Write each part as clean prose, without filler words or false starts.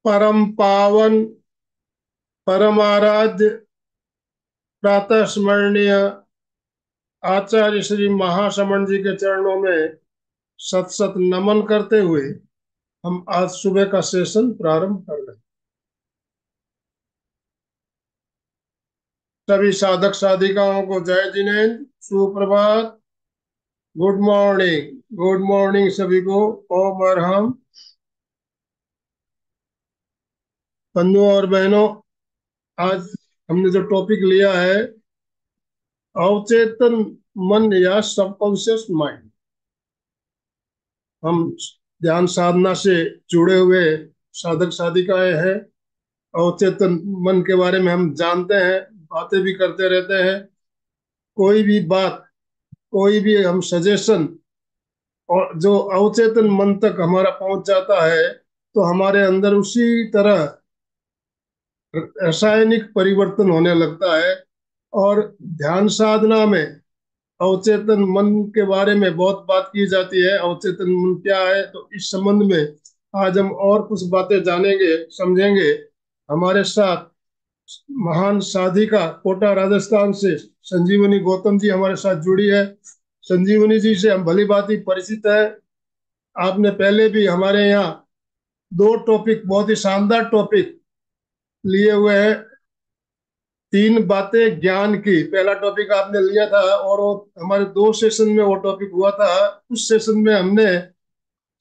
परम पावन परम आराध्य प्रातः स्मरणीय आचार्य श्री महाश्रमण जी के चरणों में सत सत नमन करते हुए हम आज सुबह का सेशन प्रारंभ कर रहे हैं। सभी साधक साधिकाओं को जय जिनेन्द्र, सुप्रभात, गुड मॉर्निंग सभी को। ओम अरहम। बंधुओं और बहनों, आज हमने जो टॉपिक लिया है, अवचेतन मन या सबकॉन्शियस माइंड। हम ध्यान साधना से जुड़े हुए साधक साधिकाएं हैं। अवचेतन मन के बारे में हम जानते हैं, बातें भी करते रहते हैं। कोई भी बात, कोई भी हम सजेशन और जो अवचेतन मन तक हमारा पहुंच जाता है, तो हमारे अंदर उसी तरह रासायनिक परिवर्तन होने लगता है। और ध्यान साधना में अवचेतन मन के बारे में बहुत बात की जाती है। अवचेतन मन क्या है, तो इस संबंध में आज हम और कुछ बातें जानेंगे, समझेंगे। हमारे साथ महान साधिका कोटा राजस्थान से संजीवनी गौतम जी हमारे साथ जुड़ी है। संजीवनी जी से हम भली भांति परिचित है। आपने पहले भी हमारे यहाँ दो टॉपिक, बहुत ही शानदार टॉपिक लिए हुए हैं। तीन बातें ज्ञान की पहला टॉपिक आपने लिया था, और वो हमारे दो सेशन में वो टॉपिक हुआ था। उस सेशन में हमने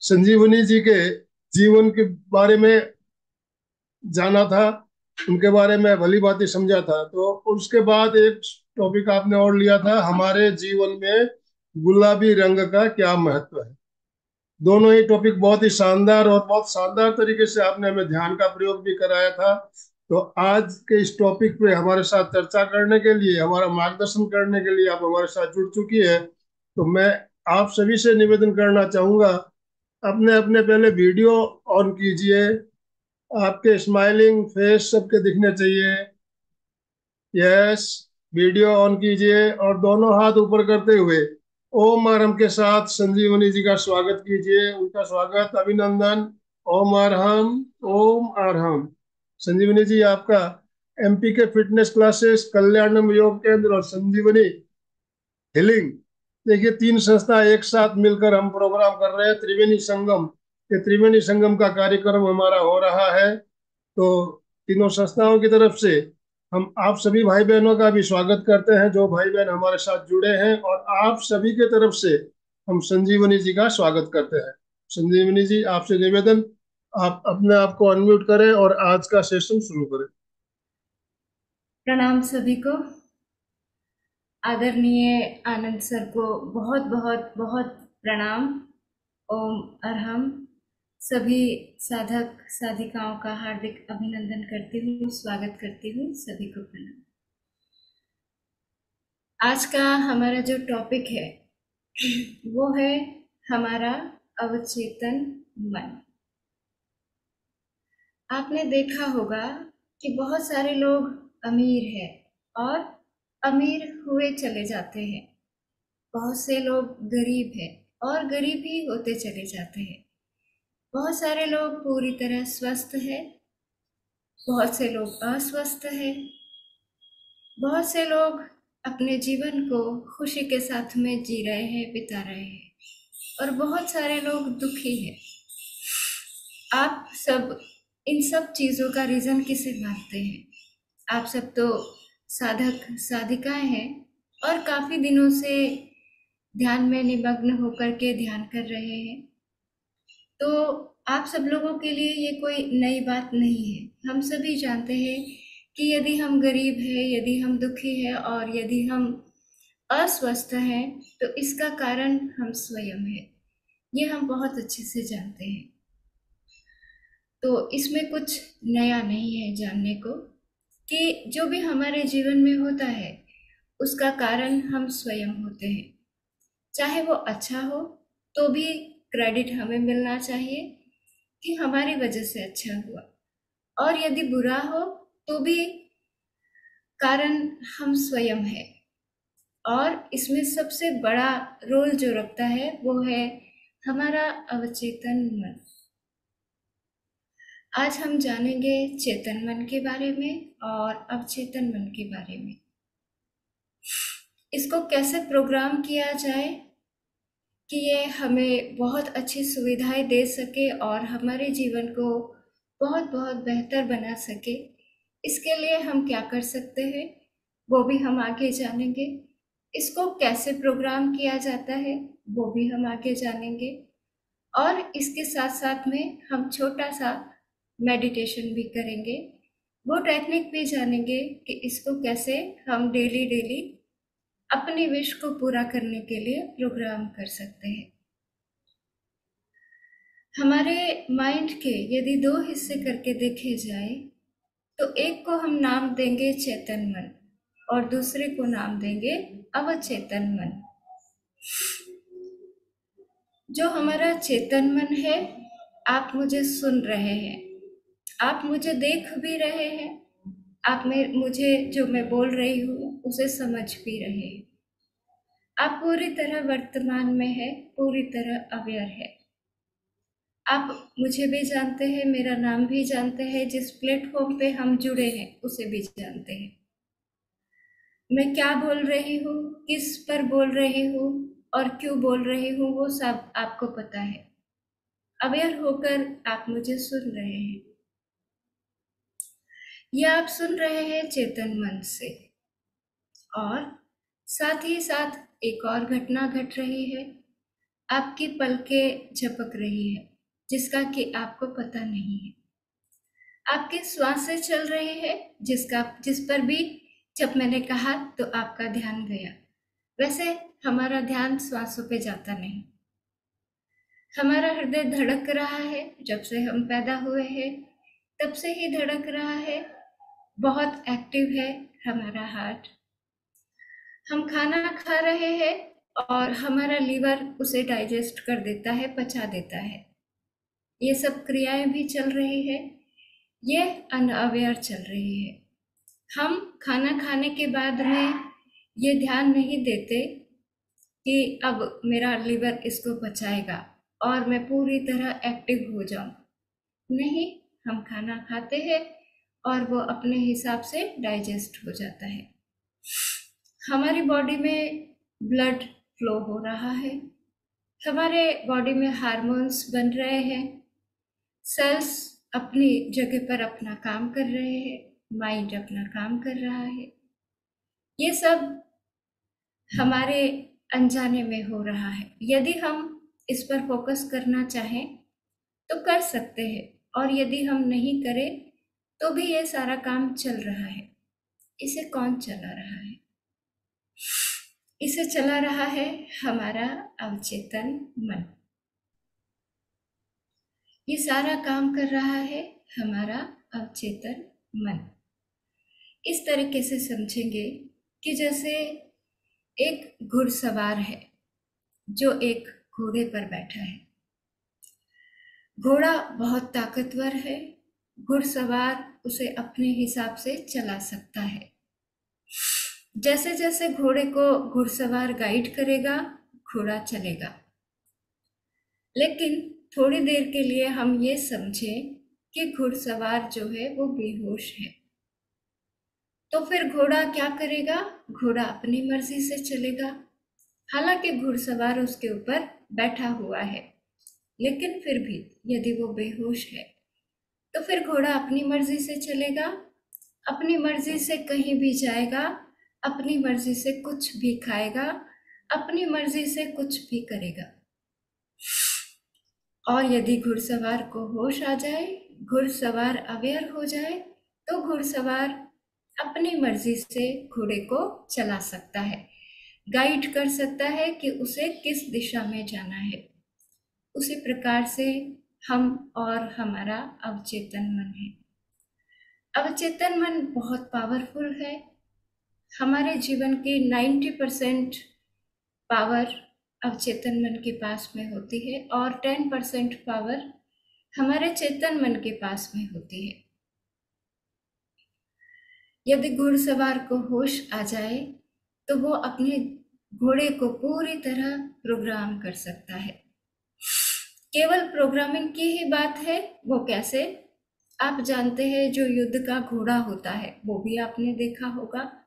संजीवनी जी के जीवन के बारे में जाना था, उनके बारे में भली भांति समझा था। तो उसके बाद एक टॉपिक आपने और लिया था, हमारे जीवन में गुलाबी रंग का क्या महत्व है। दोनों ही टॉपिक बहुत ही शानदार और बहुत शानदार तरीके से आपने हमें ध्यान का प्रयोग भी कराया था। तो आज के इस टॉपिक पे हमारे साथ चर्चा करने के लिए, हमारा मार्गदर्शन करने के लिए आप हमारे साथ जुड़ चुकी है। तो मैं आप सभी से निवेदन करना चाहूंगा, अपने अपने पहले वीडियो ऑन कीजिए। आपके स्माइलिंग फेस सबके दिखने चाहिए। यस, वीडियो ऑन कीजिए और दोनों हाथ ऊपर करते हुए ओम अरहम के साथ संजीवनी जी का स्वागत कीजिए। उनका स्वागत, अभिनंदन। ओम अरहम, ओम अरहम। संजीवनी जी, आपका एमपी के फिटनेस क्लासेस, कल्याणम योग केंद्र और संजीवनी हिलिंग, देखिए तीन संस्था एक साथ मिलकर हम प्रोग्राम कर रहे हैं, त्रिवेणी संगम। ये त्रिवेणी संगम का कार्यक्रम हमारा हो रहा है। तो तीनों संस्थाओं की तरफ से हम आप सभी भाई बहनों का भी स्वागत करते हैं, जो भाई बहन हमारे साथ जुड़े हैं, और आप सभी के तरफ से हम संजीवनी जी का स्वागत करते हैं। संजीवनी जी, आपसे निवेदन, आप अपने आप को अनम्यूट करें और आज का सेशन शुरू करें। प्रणाम सभी को। आदरणीय आनंद सर को बहुत बहुत बहुत प्रणाम। ओम अरहम। सभी साधक साधिकाओं का हार्दिक अभिनंदन करती हूँ, स्वागत करती हूँ। सभी को प्रणाम। आज का हमारा जो टॉपिक है वो है हमारा अवचेतन मन। आपने देखा होगा कि बहुत सारे लोग अमीर हैं और अमीर हुए चले जाते हैं। बहुत से लोग गरीब हैं और गरीब ही होते चले जाते हैं। बहुत सारे लोग पूरी तरह स्वस्थ हैं, बहुत से लोग अस्वस्थ हैं, बहुत से लोग अपने जीवन को खुशी के साथ में जी रहे हैं, बिता रहे हैं, और बहुत सारे लोग दुखी हैं। आप सब इन सब चीज़ों का रीज़न किसे मानते हैं? आप सब तो साधक साधिकाएं हैं और काफ़ी दिनों से ध्यान में निमग्न होकर के ध्यान कर रहे हैं। तो आप सब लोगों के लिए ये कोई नई बात नहीं है। हम सभी जानते हैं कि यदि हम गरीब हैं, यदि हम दुखी हैं और यदि हम अस्वस्थ हैं, तो इसका कारण हम स्वयं हैं। ये हम बहुत अच्छे से जानते हैं। तो इसमें कुछ नया नहीं है जानने को कि जो भी हमारे जीवन में होता है उसका कारण हम स्वयं होते हैं। चाहे वो अच्छा हो तो भी क्रेडिट हमें मिलना चाहिए कि हमारी वजह से अच्छा हुआ, और यदि बुरा हो तो भी कारण हम स्वयं हैं। और इसमें सबसे बड़ा रोल जो रखता है वो है हमारा अवचेतन मन। आज हम जानेंगे चेतन मन के बारे में और अवचेतन मन के बारे में। इसको कैसे प्रोग्राम किया जाए कि ये हमें बहुत अच्छी सुविधाएं दे सके और हमारे जीवन को बहुत बहुत बेहतर बना सके। इसके लिए हम क्या कर सकते हैं वो भी हम आगे जानेंगे। इसको कैसे प्रोग्राम किया जाता है वो भी हम आगे जानेंगे। और इसके साथ साथ में हम छोटा सा मेडिटेशन भी करेंगे। वो टेक्निक भी जानेंगे कि इसको कैसे हम डेली डेली अपनी विश को पूरा करने के लिए प्रोग्राम कर सकते हैं। हमारे माइंड के यदि दो हिस्से करके देखे जाए तो एक को हम नाम देंगे चेतन मन और दूसरे को नाम देंगे अवचेतन मन। जो हमारा चेतन मन है, आप मुझे सुन रहे हैं, आप मुझे देख भी रहे हैं, आप मुझे जो मैं बोल रही हूँ उसे समझ भी रहे हैं। आप पूरी तरह वर्तमान में है, पूरी तरह अवेयर है। आप मुझे भी जानते हैं, मेरा नाम भी जानते हैं, जिस प्लेटफॉर्म पे हम जुड़े हैं उसे भी जानते हैं। मैं क्या बोल रही हूँ, किस पर बोल रही हूँ और क्यों बोल रही हूँ वो सब आपको पता है। अवेयर होकर आप मुझे सुन रहे हैं। यह आप सुन रहे हैं चेतन मन से। और साथ ही साथ एक और घटना घट रही है। आपकी पलकें झपक रही है जिसका कि आपको पता नहीं है। आपकी श्वासें चल रही है जिस पर भी जब मैंने कहा तो आपका ध्यान गया। वैसे हमारा ध्यान श्वासों पे जाता नहीं। हमारा हृदय धड़क रहा है, जब से हम पैदा हुए हैं तब से ही धड़क रहा है। बहुत एक्टिव है हमारा हार्ट। हम खाना खा रहे हैं और हमारा लीवर उसे डाइजेस्ट कर देता है, पचा देता है। ये सब क्रियाएं भी चल रही है। ये अनअवेयर चल रही है। हम खाना खाने के बाद में ये ध्यान नहीं देते कि अब मेरा लीवर इसको पचाएगा और मैं पूरी तरह एक्टिव हो जाऊं। नहीं, हम खाना खाते हैं और वो अपने हिसाब से डाइजेस्ट हो जाता है। हमारी बॉडी में ब्लड फ्लो हो रहा है, हमारे बॉडी में हार्मोन्स बन रहे हैं, सेल्स अपनी जगह पर अपना काम कर रहे हैं, माइंड अपना काम कर रहा है। ये सब हमारे अनजाने में हो रहा है। यदि हम इस पर फोकस करना चाहें तो कर सकते हैं, और यदि हम नहीं करें तो भी ये सारा काम चल रहा है। इसे कौन चला रहा है? इसे चला रहा है हमारा अवचेतन मन। ये सारा काम कर रहा है हमारा अवचेतन मन। इस तरीके से समझेंगे कि जैसे एक घुड़सवार है जो एक घोड़े पर बैठा है। घोड़ा बहुत ताकतवर है, घुड़सवार उसे अपने हिसाब से चला सकता है। जैसे जैसे घोड़े को घुड़सवार गाइड करेगा, घोड़ा चलेगा। लेकिन थोड़ी देर के लिए हम ये समझें कि घुड़सवार जो है वो बेहोश है, तो फिर घोड़ा क्या करेगा? घोड़ा अपनी मर्जी से चलेगा। हालांकि घुड़सवार उसके ऊपर बैठा हुआ है, लेकिन फिर भी यदि वो बेहोश है तो फिर घोड़ा अपनी मर्जी से चलेगा, अपनी मर्जी से कहीं भी जाएगा, अपनी मर्जी से कुछ भी खाएगा, अपनी मर्जी से कुछ भी करेगा। और यदि घुड़सवार को होश आ जाए, घुड़सवार अवेयर हो जाए, तो घुड़सवार अपनी मर्जी से घोड़े को चला सकता है, गाइड कर सकता है कि उसे किस दिशा में जाना है। उसी प्रकार से हम और हमारा अवचेतन मन है। अवचेतन मन बहुत पावरफुल है। हमारे जीवन की 90% पावर अवचेतन मन के पास में होती है और 10% पावर हमारे चेतन मन के पास में होती है। यदि घुड़सवार को होश आ जाए तो वो अपने घोड़े को पूरी तरह प्रोग्राम कर सकता है। केवल प्रोग्रामिंग की ही बात है। वो कैसे? आप जानते हैं जो युद्ध का घोड़ा होता है, वो भी आपने देखा होगा,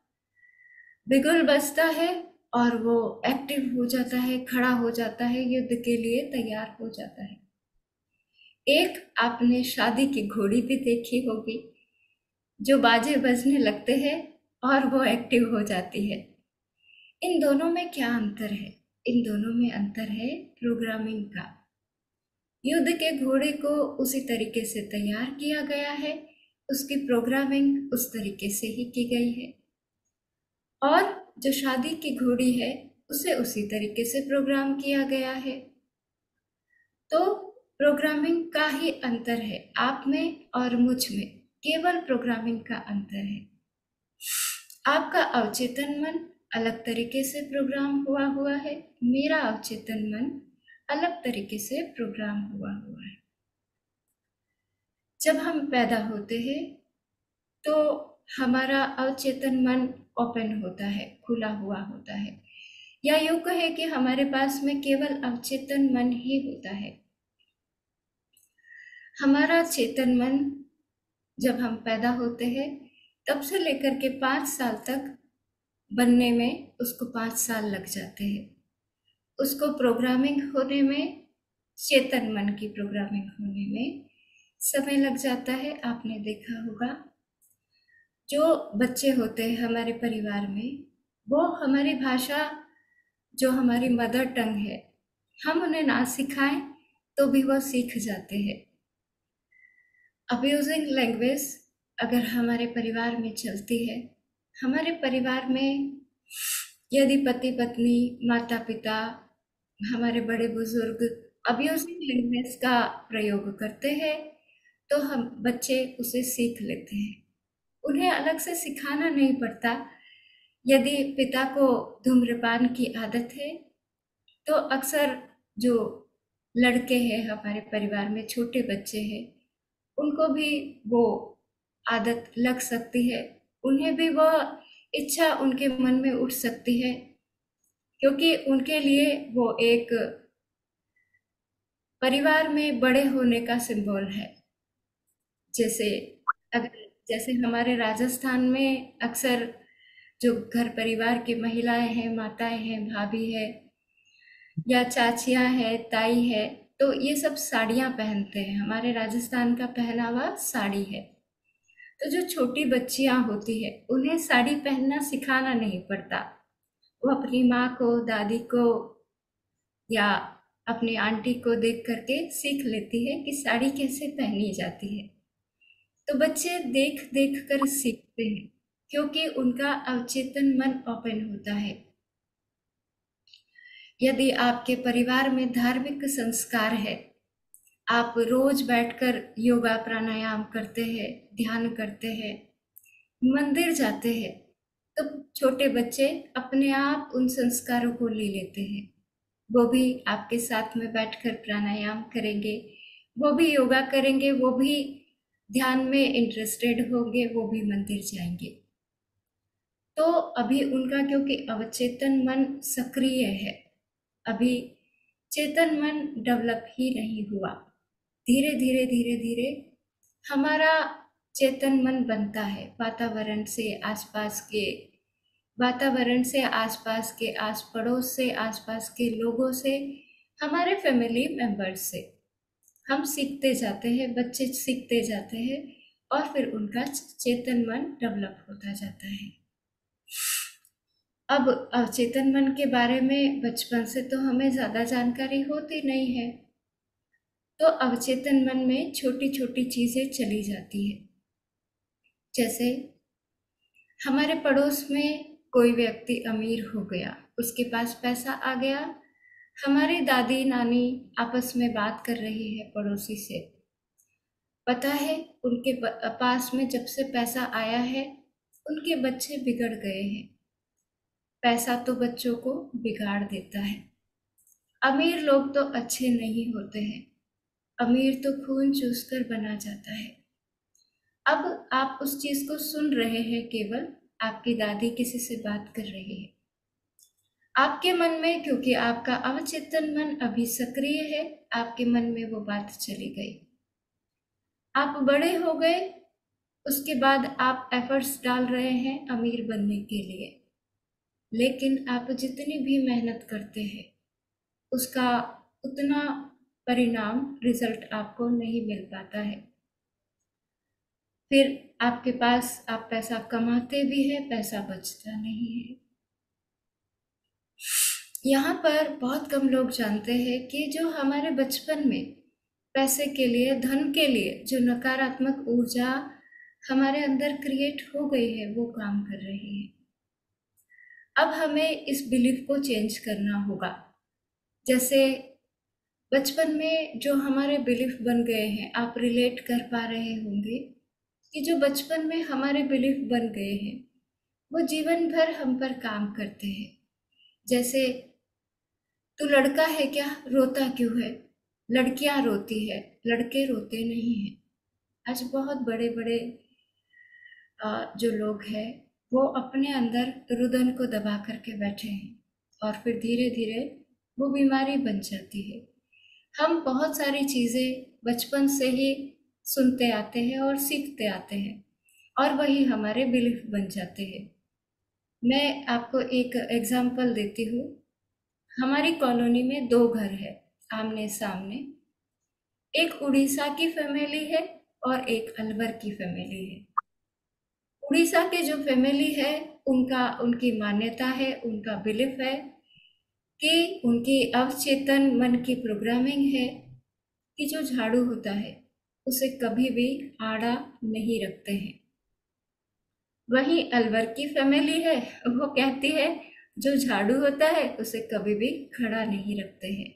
बिगुल बजता है और वो एक्टिव हो जाता है, खड़ा हो जाता है, युद्ध के लिए तैयार हो जाता है। एक आपने शादी की घोड़ी भी देखी होगी, जो बाजे बजने लगते हैं और वो एक्टिव हो जाती है। इन दोनों में क्या अंतर है? इन दोनों में अंतर है प्रोग्रामिंग का। युद्ध के घोड़े को उसी तरीके से तैयार किया गया है, उसकी प्रोग्रामिंग उस तरीके से ही की गई है, और जो शादी की घोड़ी है उसे उसी तरीके से प्रोग्राम किया गया है। तो प्रोग्रामिंग का ही अंतर है, आप में और मुझ में केवल प्रोग्रामिंग का अंतर है। आपका अवचेतन मन अलग तरीके से प्रोग्राम हुआ है, मेरा अवचेतन मन अलग तरीके से प्रोग्राम हुआ है। जब हम पैदा होते हैं तो हमारा अवचेतन मन ओपन होता है, खुला हुआ होता है, या यूं कहे कि हमारे पास में केवल अवचेतन मन ही होता है। हमारा चेतन मन जब हम पैदा होते हैं तब से लेकर के 5 साल तक बनने में उसको 5 साल लग जाते हैं। उसको प्रोग्रामिंग होने में, चेतन मन की प्रोग्रामिंग होने में समय लग जाता है। आपने देखा होगा जो बच्चे होते हैं हमारे परिवार में, वो हमारी भाषा, जो हमारी मदर टंग है, हम उन्हें ना सिखाएं तो भी वो सीख जाते हैं। अब्यूजिंग लैंग्वेज अगर हमारे परिवार में चलती है, हमारे परिवार में यदि पति पत्नी, माता पिता, हमारे बड़े बुजुर्ग अब्यूजिंग लैंग्वेज का प्रयोग करते हैं तो हम बच्चे उसे सीख लेते हैं। उन्हें अलग से सिखाना नहीं पड़ता। यदि पिता को धूम्रपान की आदत है तो अक्सर जो लड़के हैं हमारे परिवार में, छोटे बच्चे हैं, उनको भी वो आदत लग सकती है, उन्हें भी वह इच्छा उनके मन में उठ सकती है, क्योंकि उनके लिए वो एक परिवार में बड़े होने का सिंबल है। जैसे अगर जैसे हमारे राजस्थान में अक्सर जो घर परिवार की महिलाएं हैं, माताएं हैं, भाभी है या चाचियां है, ताई है, तो ये सब साड़ियां पहनते हैं। हमारे राजस्थान का पहनावा साड़ी है। तो जो छोटी बच्चियां होती है उन्हें साड़ी पहनना सिखाना नहीं पड़ता। वो अपनी माँ को, दादी को या अपनी आंटी को देख करके सीख लेती है कि साड़ी कैसे पहनी जाती है। तो बच्चे देख देख कर सीखते हैं, क्योंकि उनका अवचेतन मन ओपन होता है। यदि आपके परिवार में धार्मिक संस्कार है, आप रोज बैठकर योगा प्राणायाम करते हैं, ध्यान करते हैं, मंदिर जाते हैं, तो छोटे बच्चे अपने आप उन संस्कारों को ले लेते हैं। वो भी आपके साथ में बैठकर प्राणायाम करेंगे, वो भी योगा करेंगे, वो भी ध्यान में इंटरेस्टेड होंगे, वो भी मंदिर जाएंगे। तो अभी उनका क्योंकि अवचेतन मन सक्रिय है, अभी चेतन मन डेवलप ही नहीं हुआ। धीरे धीरे धीरे धीरे हमारा चेतन मन बनता है वातावरण से, आसपास के, आस पड़ोस से, आसपास के लोगों से, हमारे फैमिली मेंबर्स से हम सीखते जाते हैं, बच्चे सीखते जाते हैं, और फिर उनका चेतन मन डेवलप होता जाता है। अब अवचेतन मन के बारे में बचपन से तो हमें ज़्यादा जानकारी होती नहीं है, तो अवचेतन मन में छोटी छोटी चीज़ें चली जाती है। जैसे हमारे पड़ोस में कोई व्यक्ति अमीर हो गया, उसके पास पैसा आ गया, हमारी दादी नानी आपस में बात कर रही है पड़ोसी से, पता है उनके पास में जब से पैसा आया है उनके बच्चे बिगड़ गए हैं। पैसा तो बच्चों को बिगाड़ देता है। अमीर लोग तो अच्छे नहीं होते हैं, अमीर तो खून चूस कर बना जाता है। अब आप उस चीज को सुन रहे हैं, केवल आपकी दादी किसी से बात कर रही है, आपके मन में, क्योंकि आपका अवचेतन मन अभी सक्रिय है, आपके मन में वो बात चली गई। आप बड़े हो गए, उसके बाद आप एफर्ट्स डाल रहे हैं अमीर बनने के लिए, लेकिन आप जितनी भी मेहनत करते हैं उसका उतना परिणाम, रिजल्ट आपको नहीं मिल पाता है। फिर आपके पास आप पैसा कमाते भी हैं, पैसा बचता नहीं है। यहाँ पर बहुत कम लोग जानते हैं कि जो हमारे बचपन में पैसे के लिए, धन के लिए जो नकारात्मक ऊर्जा हमारे अंदर क्रिएट हो गई है वो काम कर रही है। अब हमें इस बिलीफ को चेंज करना होगा। जैसे बचपन में जो हमारे बिलीफ बन गए हैं, आप रिलेट कर पा रहे होंगे कि जो बचपन में हमारे बिलीफ बन गए हैं वो जीवन भर हम पर काम करते हैं। जैसे, तू लड़का है क्या, रोता क्यों है, लड़कियां रोती है, लड़के रोते नहीं हैं। आज बहुत बड़े बड़े जो लोग हैं वो अपने अंदर रुदन को दबा करके बैठे हैं और फिर धीरे धीरे वो बीमारी बन जाती है। हम बहुत सारी चीज़ें बचपन से ही सुनते आते हैं और सीखते आते हैं और वही हमारे बिलीफ बन जाते हैं। मैं आपको एक एग्जाम्पल देती हूँ। हमारी कॉलोनी में 2 घर है आमने सामने। एक उड़ीसा की फैमिली है और एक अलवर की फैमिली है। उड़ीसा के जो फैमिली है उनकी मान्यता है, उनका बिलीफ है कि उनकी अवचेतन मन की प्रोग्रामिंग है कि जो झाड़ू होता है उसे कभी भी आड़ा नहीं रखते हैं। वहीं अलवर की फैमिली है, वो कहती है जो झाड़ू होता है उसे कभी भी खड़ा नहीं रखते हैं।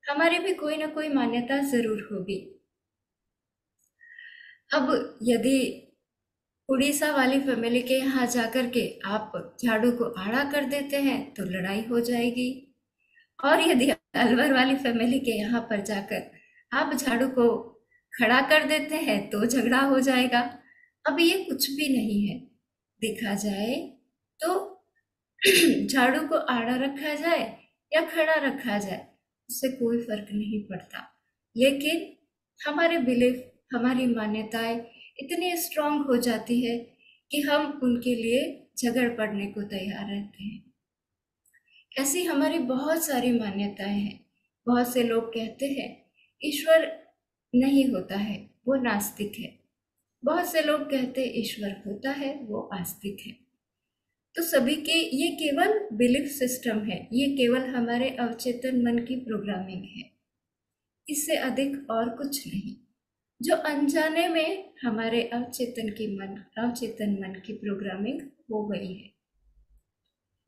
हमारी भी कोई ना कोई मान्यता जरूर होगी। अब यदि उड़ीसा वाली फैमिली के यहाँ जाकर के आप झाड़ू को आड़ा कर देते हैं तो लड़ाई हो जाएगी, और यदि अलवर वाली फैमिली के यहाँ पर जाकर आप झाड़ू को खड़ा कर देते हैं तो झगड़ा हो जाएगा। अब ये कुछ भी नहीं है। देखा जाए तो झाड़ू को आड़ा रखा जाए या खड़ा रखा जाए उससे कोई फर्क नहीं पड़ता, लेकिन हमारे बिलीफ, हमारी मान्यताएं इतनी स्ट्रांग हो जाती है कि हम उनके लिए झगड़ पड़ने को तैयार रहते हैं। ऐसी हमारी बहुत सारी मान्यताएं हैं। बहुत से लोग कहते हैं ईश्वर नहीं होता है, वो नास्तिक है। बहुत से लोग कहते हैं ईश्वर होता है, वो आस्तिक है। तो सभी के ये केवल बिलीफ सिस्टम है, ये केवल हमारे अवचेतन मन की प्रोग्रामिंग है, इससे अधिक और कुछ नहीं, जो अनजाने में हमारे अवचेतन मन की प्रोग्रामिंग हो गई है।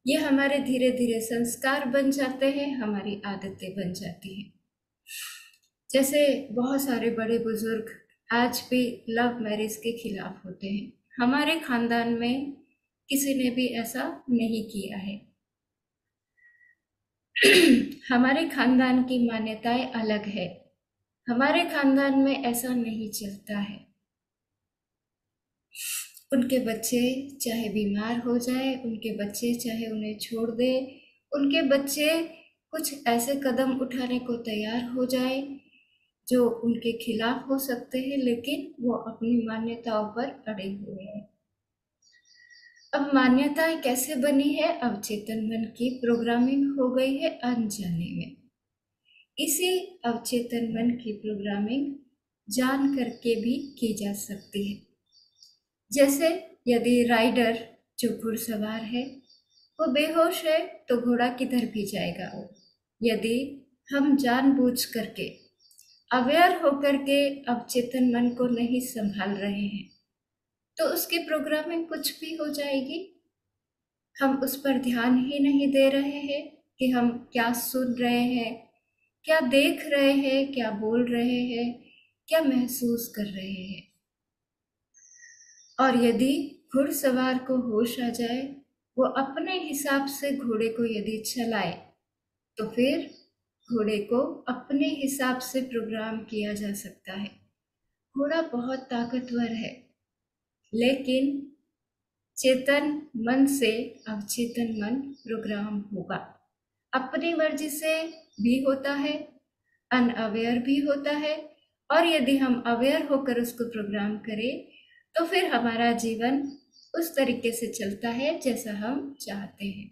ये हमारे धीरे धीरे संस्कार बन जाते हैं, हमारी आदतें बन जाती हैं। जैसे बहुत सारे बड़े बुजुर्ग आज भी लव मैरिज के खिलाफ होते हैं। हमारे खानदान में किसी ने भी ऐसा नहीं किया है। हमारे खानदान की मान्यताएं अलग है। हमारे खानदान में ऐसा नहीं चलता है। उनके बच्चे चाहे बीमार हो जाए, उनके बच्चे चाहे उन्हें छोड़ दे, उनके बच्चे कुछ ऐसे कदम उठाने को तैयार हो जाए जो उनके खिलाफ हो सकते हैं, लेकिन वो अपनी मान्यताओं पर अड़े हुए हैं। अब मान्यताएं कैसे बनी है? अवचेतन मन की प्रोग्रामिंग हो गई है अनजाने में। इसी अवचेतन मन की प्रोग्रामिंग जान करके भी की जा सकती है। जैसे यदि राइडर जो घुड़सवार है वो बेहोश है तो घोड़ा किधर भी जाएगा। यदि हम जानबूझ करके, अवेयर होकर के अवचेतन मन को नहीं संभाल रहे हैं तो उसकी प्रोग्रामिंग कुछ भी हो जाएगी। हम उस पर ध्यान ही नहीं दे रहे हैं कि हम क्या सुन रहे हैं, क्या देख रहे हैं, क्या बोल रहे हैं, क्या महसूस कर रहे हैं। और यदि घुड़सवार को होश आ जाए, वो अपने हिसाब से घोड़े को यदि चलाए तो फिर घोड़े को अपने हिसाब से प्रोग्राम किया जा सकता है। घोड़ा बहुत ताकतवर है, लेकिन चेतन मन से अवचेतन मन प्रोग्राम होगा। अपनी मर्जी से भी होता है, अनअवेयर भी होता है और यदि हम अवेयर होकर उसको प्रोग्राम करें तो फिर हमारा जीवन उस तरीके से चलता है जैसा हम चाहते हैं।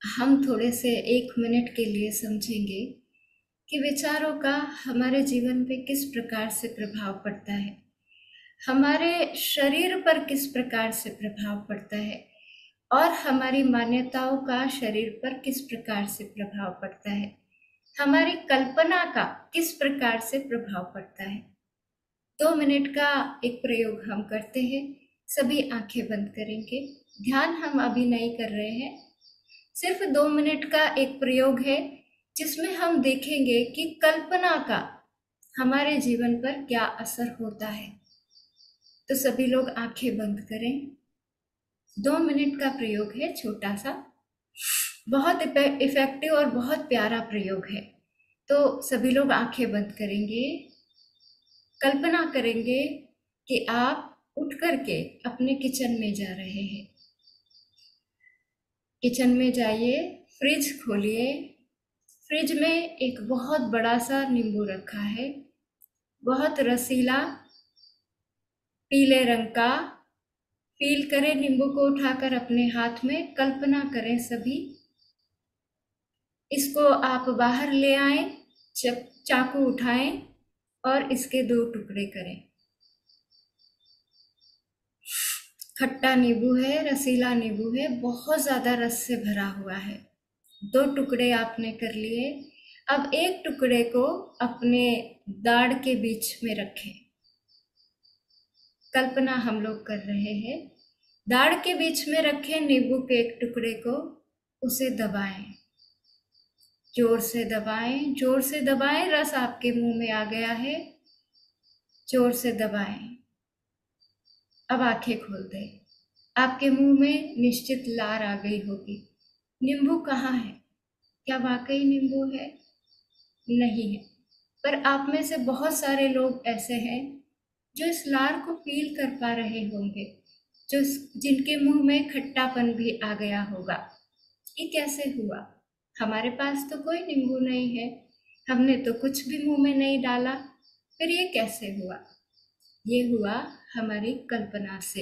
हम थोड़े से 1 मिनट के लिए समझेंगे कि विचारों का हमारे जीवन पे किस प्रकार से प्रभाव पड़ता है, हमारे शरीर पर किस प्रकार से प्रभाव पड़ता है और हमारी मान्यताओं का शरीर पर किस प्रकार से प्रभाव पड़ता है, हमारी कल्पना का किस प्रकार से प्रभाव पड़ता है। 2 मिनट का एक प्रयोग हम करते हैं। सभी आंखें बंद करेंगे। ध्यान हम अभी नहीं कर रहे हैं, सिर्फ 2 मिनट का एक प्रयोग है जिसमें हम देखेंगे कि कल्पना का हमारे जीवन पर क्या असर होता है। तो सभी लोग आंखें बंद करें। 2 मिनट का प्रयोग है, छोटा सा, बहुत इफेक्टिव और बहुत प्यारा प्रयोग है। तो सभी लोग आंखें बंद करेंगे। कल्पना करेंगे कि आप उठ करके अपने किचन में जा रहे हैं। किचन में जाइए, फ्रिज खोलिए। फ्रिज में एक बहुत बड़ा सा नींबू रखा है, बहुत रसीला पीले रंग का। फील करें नींबू को उठाकर अपने हाथ में। कल्पना करें सभी, इसको आप बाहर ले आए, चाकू उठाएं और इसके 2 टुकड़े करें। खट्टा नींबू है, रसीला नींबू है, बहुत ज़्यादा रस से भरा हुआ है। 2 टुकड़े आपने कर लिए। अब एक टुकड़े को अपने दाढ़ के बीच में रखें। कल्पना हम लोग कर रहे हैं, दाढ़ के बीच में रखें नींबू के एक टुकड़े को, उसे दबाएं, जोर से दबाएं, जोर से दबाएं। रस आपके मुंह में आ गया है, जोर से दबाएं। अब आंखें खोल दें। आपके मुंह में निश्चित लार आ गई होगी। नींबू कहाँ है? क्या वाकई नींबू है? नहीं है, पर आप में से बहुत सारे लोग ऐसे हैं जो इस लार को फील कर पा रहे होंगे, जो जिनके मुंह में खट्टापन भी आ गया होगा। ये कैसे हुआ? हमारे पास तो कोई नींबू नहीं है, हमने तो कुछ भी मुंह में नहीं डाला, फिर ये कैसे हुआ? ये हुआ हमारी कल्पना से।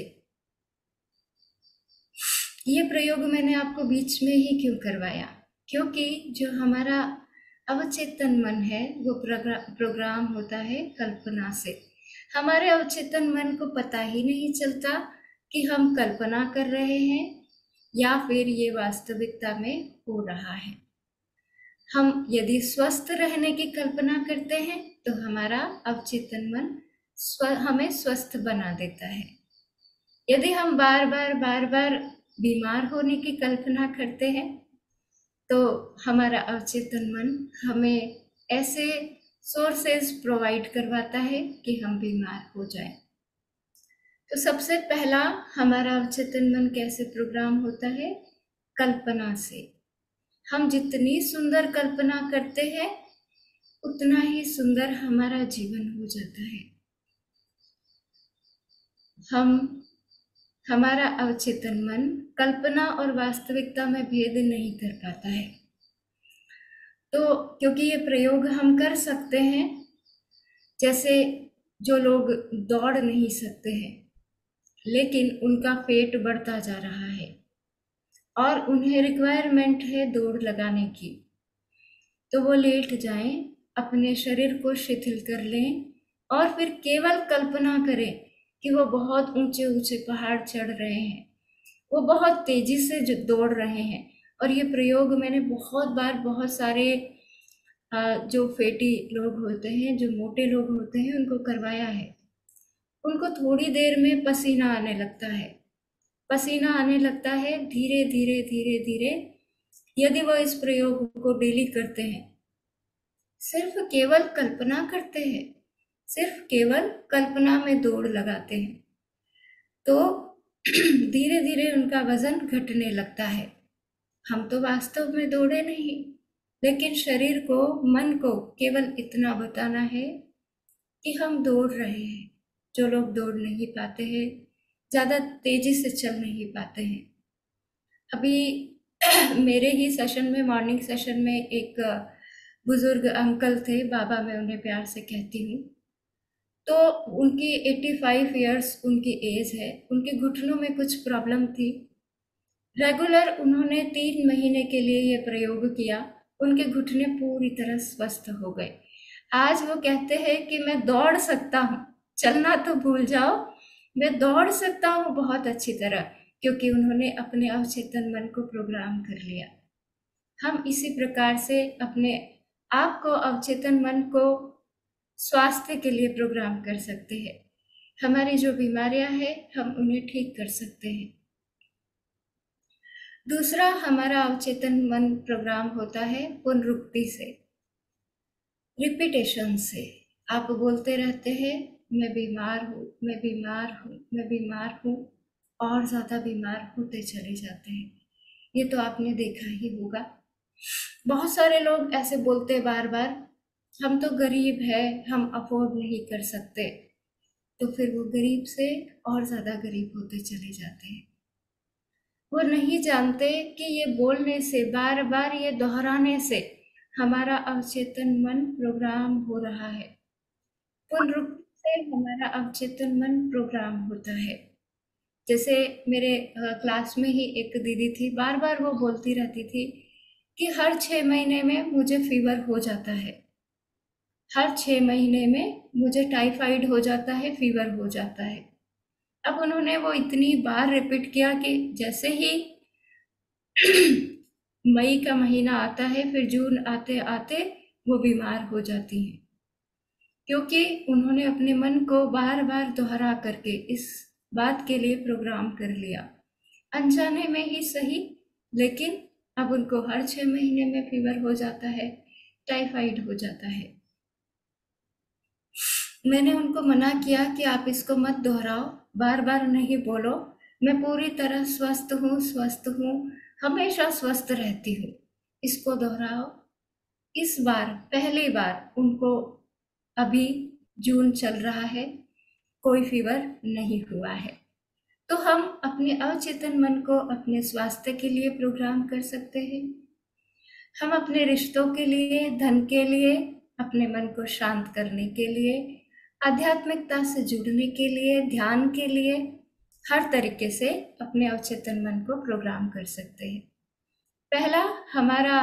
ये प्रयोग मैंने आपको बीच में ही क्यों करवाया? क्योंकि जो हमारा अवचेतन मन है वो प्रोग्राम होता है कल्पना से। हमारे अवचेतन मन को पता ही नहीं चलता कि हम कल्पना कर रहे हैं या फिर ये वास्तविकता में हो रहा है। हम यदि स्वस्थ रहने की कल्पना करते हैं तो हमारा अवचेतन मन हमें स्वस्थ बना देता है। यदि हम बार बार बीमार होने की कल्पना करते हैं तो हमारा अवचेतन मन हमें ऐसे सोर्सेज प्रोवाइड करवाता है कि हम बीमार हो जाएं। तो सबसे पहला हमारा अवचेतन मन कैसे प्रोग्राम होता है? कल्पना से। हम जितनी सुंदर कल्पना करते हैं उतना ही सुंदर हमारा जीवन हो जाता है। हमारा अवचेतन मन कल्पना और वास्तविकता में भेद नहीं कर पाता है। तो क्योंकि ये प्रयोग हम कर सकते हैं, जैसे जो लोग दौड़ नहीं सकते हैं लेकिन उनका पेट बढ़ता जा रहा है और उन्हें रिक्वायरमेंट है दौड़ लगाने की, तो वो लेट जाएं, अपने शरीर को शिथिल कर लें और फिर केवल कल्पना करें कि वो बहुत ऊंचे ऊंचे पहाड़ चढ़ रहे हैं, वो बहुत तेजी से दौड़ रहे हैं। और ये प्रयोग मैंने बहुत बार बहुत सारे जो फैटी लोग होते हैं, जो मोटे लोग होते हैं, उनको करवाया है। उनको थोड़ी देर में पसीना आने लगता है, पसीना आने लगता है धीरे धीरे धीरे धीरे। यदि वो इस प्रयोग को डेली करते हैं, सिर्फ केवल कल्पना करते हैं, सिर्फ केवल कल्पना में दौड़ लगाते हैं, तो धीरे धीरे उनका वजन घटने लगता है। हम तो वास्तव में दौड़े नहीं, लेकिन शरीर को, मन को केवल इतना बताना है कि हम दौड़ रहे हैं। जो लोग दौड़ नहीं पाते हैं, ज़्यादा तेजी से चल नहीं पाते हैं। अभी मेरे ही सेशन में, मॉर्निंग सेशन में, एक बुजुर्ग अंकल थे, बाबा मैं उन्हें प्यार से कहती हूँ। तो उनकी 85 इयर्स उनकी एज है, उनके घुटनों में कुछ प्रॉब्लम थी। रेगुलर उन्होंने 3 महीने के लिए ये प्रयोग किया, उनके घुटने पूरी तरह स्वस्थ हो गए। आज वो कहते हैं कि मैं दौड़ सकता हूँ, चलना तो भूल जाओ, मैं दौड़ सकता हूँ बहुत अच्छी तरह, क्योंकि उन्होंने अपने अवचेतन मन को प्रोग्राम कर लिया। हम इसी प्रकार से अपने आप को, अवचेतन मन को स्वास्थ्य के लिए प्रोग्राम कर सकते हैं। हमारी जो बीमारियां हैं हम उन्हें ठीक कर सकते हैं। दूसरा हमारा अवचेतन मन प्रोग्राम होता है पुनरुक्ति से, रिपीटेशन से। आप बोलते रहते हैं मैं बीमार हूँ, मैं बीमार हूँ, मैं बीमार हूँ, और ज़्यादा बीमार होते चले जाते हैं। ये तो आपने देखा ही होगा। बहुत सारे लोग ऐसे बोलते बार बार, हम तो गरीब है, हम अफोर्ड नहीं कर सकते, तो फिर वो गरीब से और ज़्यादा गरीब होते चले जाते हैं। वो नहीं जानते कि ये बोलने से, बार बार ये दोहराने से हमारा अवचेतन मन प्रोग्राम हो रहा है। पुनरुक्ति से हमारा अवचेतन मन प्रोग्राम होता है। जैसे मेरे क्लास में ही एक दीदी थी, बार बार वो बोलती रहती थी कि हर 6 महीने में मुझे फीवर हो जाता है, हर 6 महीने में मुझे टाइफाइड हो जाता है, फीवर हो जाता है। अब उन्होंने वो इतनी बार रिपीट किया कि जैसे ही मई का महीना आता है, फिर जून आते आते वो बीमार हो जाती हैं, क्योंकि उन्होंने अपने मन को बार बार दोहरा करके इस बात के लिए प्रोग्राम कर लिया, अनजाने में ही सही, लेकिन अब उनको हर 6 महीने में फीवर हो जाता है, टाइफाइड हो जाता है। मैंने उनको मना किया कि आप इसको मत दोहराओ, बार बार नहीं बोलो, मैं पूरी तरह स्वस्थ हूँ, स्वस्थ हूँ, हमेशा स्वस्थ रहती हूँ, इसको दोहराओ। इस बार पहली बार उनको, अभी जून चल रहा है, कोई फीवर नहीं हुआ है। तो हम अपने अवचेतन मन को अपने स्वास्थ्य के लिए प्रोग्राम कर सकते हैं। हम अपने रिश्तों के लिए, धन के लिए, अपने मन को शांत करने के लिए, आध्यात्मिकता से जुड़ने के लिए, ध्यान के लिए, हर तरीके से अपने अवचेतन मन को प्रोग्राम कर सकते हैं। पहला, हमारा